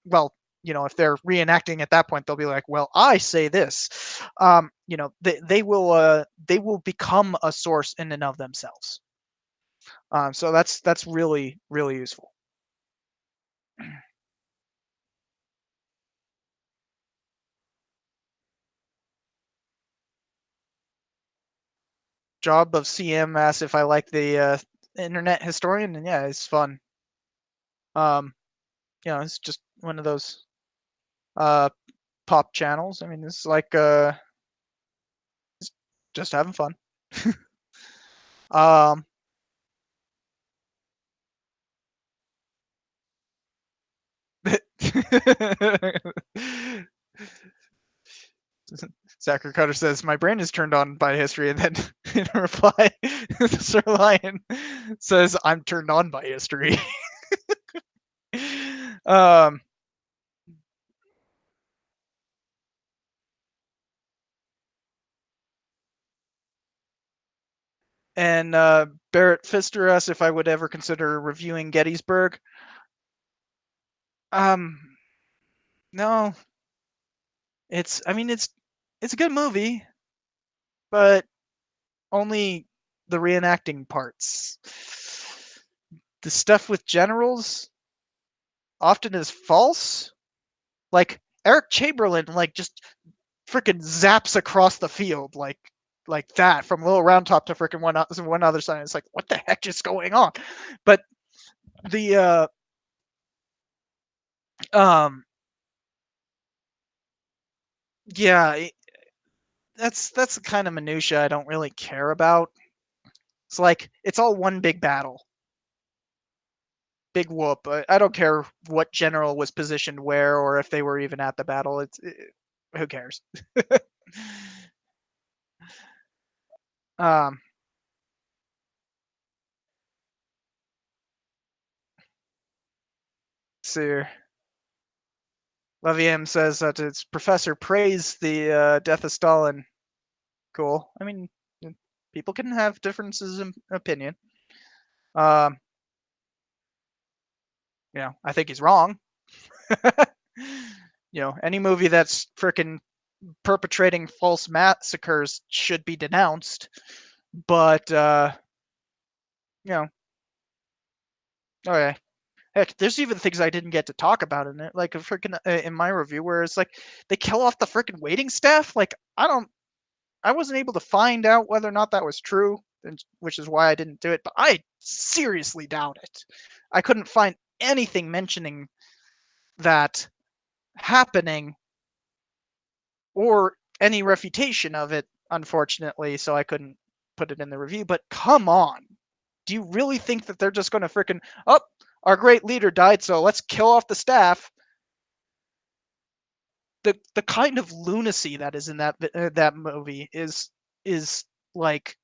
well, if they're reenacting at that point, they'll be like, well, I say this. They will become a source in and of themselves. So that's really really useful. Job of CM asks if I like the internet historian, and yeah, it's fun. Um, it's just one of those uh pop channels. I mean, it's like just having fun. Um, Zachary Cutter says, "My brain is turned on by history," and then in reply, Sir Lion says, "I'm turned on by history." um, and Barrett Pfister asks if I would ever consider reviewing Gettysburg. Um, no, I mean, it's a good movie, but only the reenacting parts. The stuff with generals often is false. Like Eric Chamberlain, like just freaking zaps across the field like that from Little Round Top to freaking one other side. It's like, what the heck is going on? But the um yeah, that's the kind of minutia I don't really care about. It's like it's all one big battle, big whoop. I don't care what general was positioned where or if they were even at the battle. Who cares? um, so Leviem says that its professor praised the death of Stalin. Cool. I mean, people can have differences in opinion. Um, I think he's wrong. Any movie that's freaking perpetrating false massacres should be denounced. But you know, okay. Heck, there's even things I didn't get to talk about in it, like a freaking in my review, where it's like they kill off the freaking waiting staff. Like I wasn't able to find out whether or not that was true, which is why I didn't do it. But I seriously doubt it. I couldn't find anything mentioning that happening or any refutation of it, unfortunately. So I couldn't put it in the review. But come on, do you really think that they're just going to freaking our great leader died, so let's kill off the staff? The kind of lunacy that is in that movie is like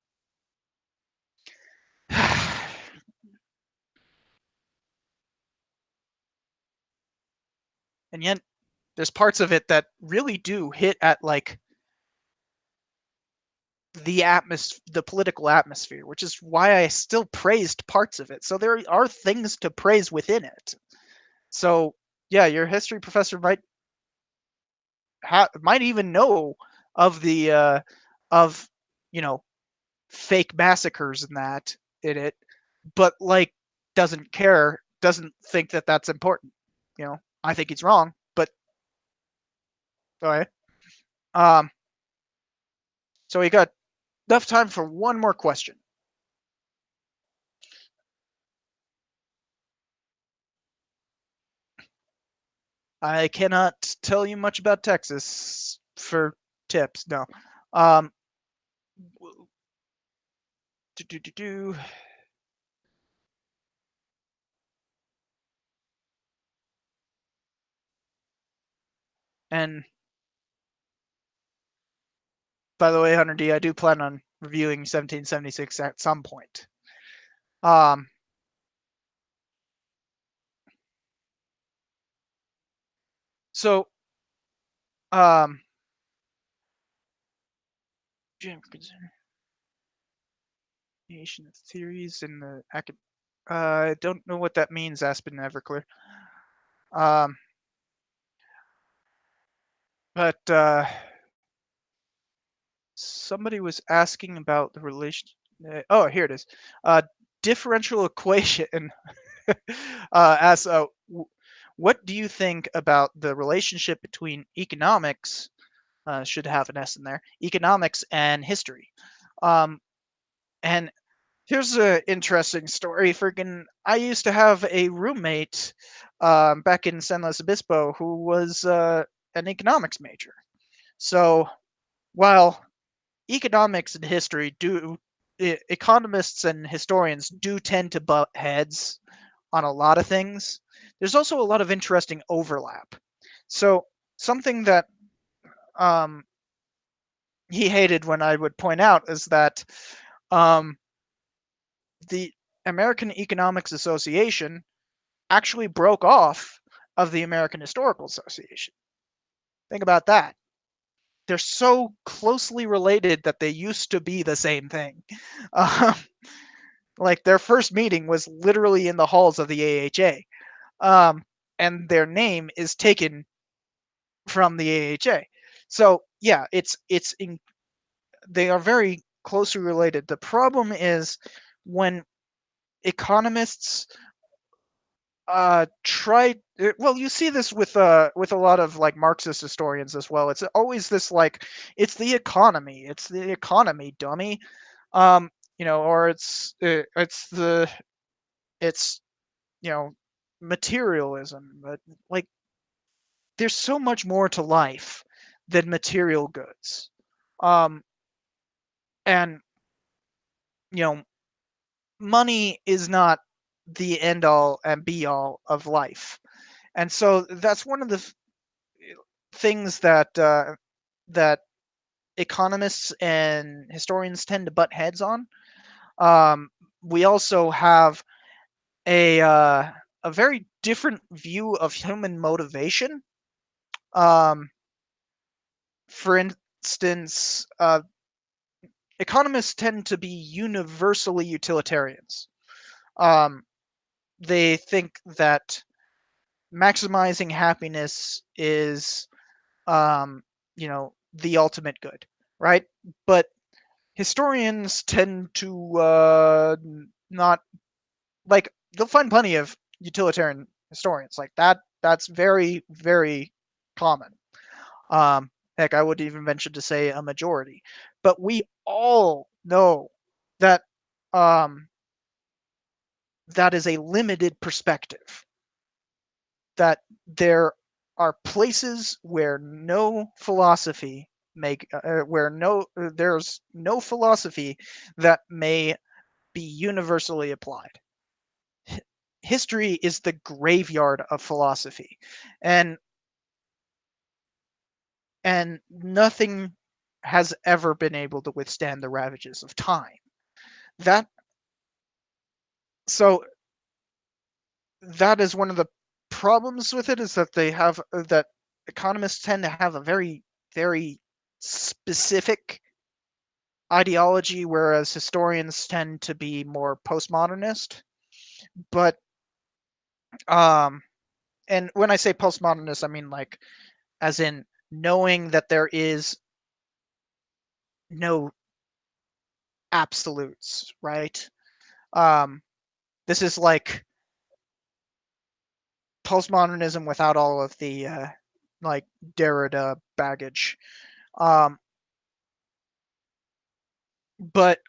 and yet there's parts of it that really do hit at like the political atmosphere, which is why I still praised parts of it. So there are things to praise within it. So yeah, your history professor might even know of the of you know fake massacres and that in it, but like doesn't care, doesn't think that that's important. I think he's wrong, but okay. Um, so we got enough time for one more question. I cannot tell you much about Texas for tips. No. Um, do, do, do, do. And by the way, Hunter D, I do plan on reviewing 1776 at some point. Um, so, um, theories in the I don't know what that means, Aspen Everclear. Um, but somebody was asking about the relation. Oh, here it is. Differential equation. Asks, what do you think about the relationship between economics? Should have an S in there. Economics and history. And here's an interesting story. Freaking, I used to have a roommate back in San Luis Obispo who was an economics major. So while economics and history economists and historians do tend to butt heads on a lot of things, there's also a lot of interesting overlap. So something that um, he hated when I would point out is that um, the American Economics Association actually broke off of the American Historical Association. Think about that. They're so closely related that they used to be the same thing. Um, like their first meeting was literally in the halls of the AHA, and their name is taken from the AHA. So yeah, they are very closely related. The problem is when economists try well, you see this with a lot of like Marxist historians as well. It's always this like it's the economy, dummy. um or it's materialism. But like there's so much more to life than material goods. um and you know money is not the end all and be all of life. And so that's one of the things that economists and historians tend to butt heads on. Um, we also have a very different view of human motivation. Um, for instance, economists tend to be universally utilitarians. Um, they think that maximizing happiness is, the ultimate good, right? But historians tend to not like they'll find plenty of utilitarian historians. Like that's very, very common. Heck, I would even venture to say a majority. But we all know that um, that is a limited perspective. That there are places where no philosophy where there's no philosophy that may be universally applied. History is the graveyard of philosophy, and nothing has ever been able to withstand the ravages of time. That so that is one of the problems with it, is that they have that economists tend to have a very, very specific ideology, whereas historians tend to be more postmodernist. But um and when I say postmodernist, I mean like as in knowing that there is no absolutes, right? Um this is like postmodernism without all of the like Derrida baggage. Um but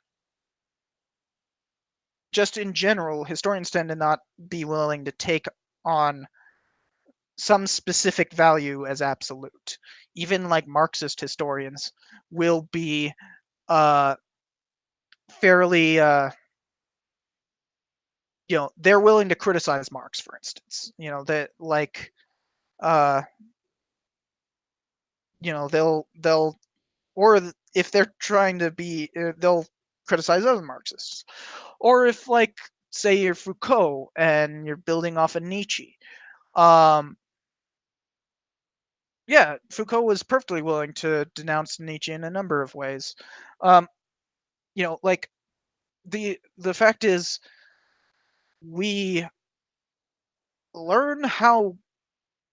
just in general, historians tend to not be willing to take on some specific value as absolute. Even like Marxist historians will be uh, fairly, they're willing to criticize Marx, for instance. That like, uh, they'll or if they're trying to be, they'll criticize other Marxists. Or if like, say you're Foucault and you're building off of Nietzsche. Um, yeah, Foucault was perfectly willing to denounce Nietzsche in a number of ways. Um, like the fact is, we learn how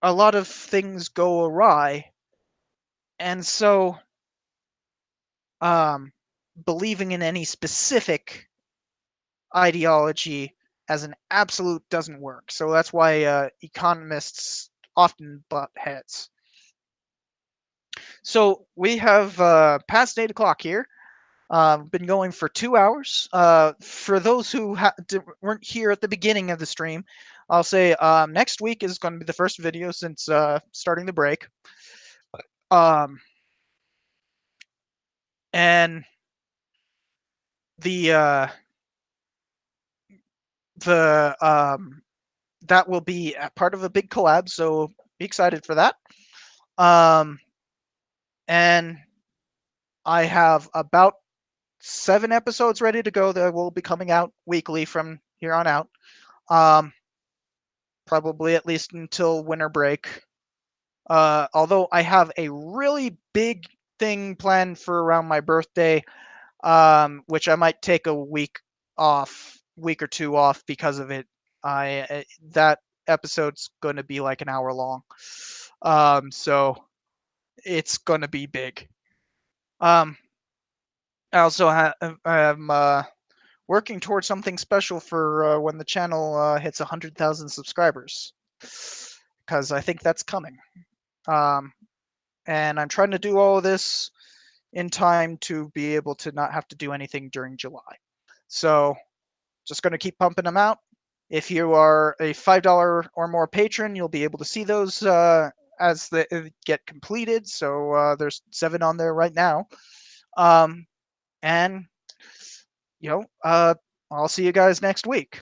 a lot of things go awry, and so um, believing in any specific ideology as an absolute doesn't work. So that's why economists often butt heads. So we have past 8 o'clock here. Been going for 2 hours. For those who weren't here at the beginning of the stream, I'll say next week is going to be the first video since starting the break. Um, and the uh, the that will be a part of a big collab, so be excited for that. Um, and I have about 7 episodes ready to go that will be coming out weekly from here on out. Um, probably at least until winter break. Although I have a really big thing planned for around my birthday, which I might take a week or two off because of it. That episode's going to be like an hour long, so it's going to be big. Um, I also am working towards something special for when the channel hits 100,000 subscribers, because I think that's coming. Um, and I'm trying to do all of this in time to be able to not have to do anything during July. So just going to keep pumping them out. If you are a $5 or more patron, you'll be able to see those as they get completed. So there's 7 on there right now. And, I'll see you guys next week.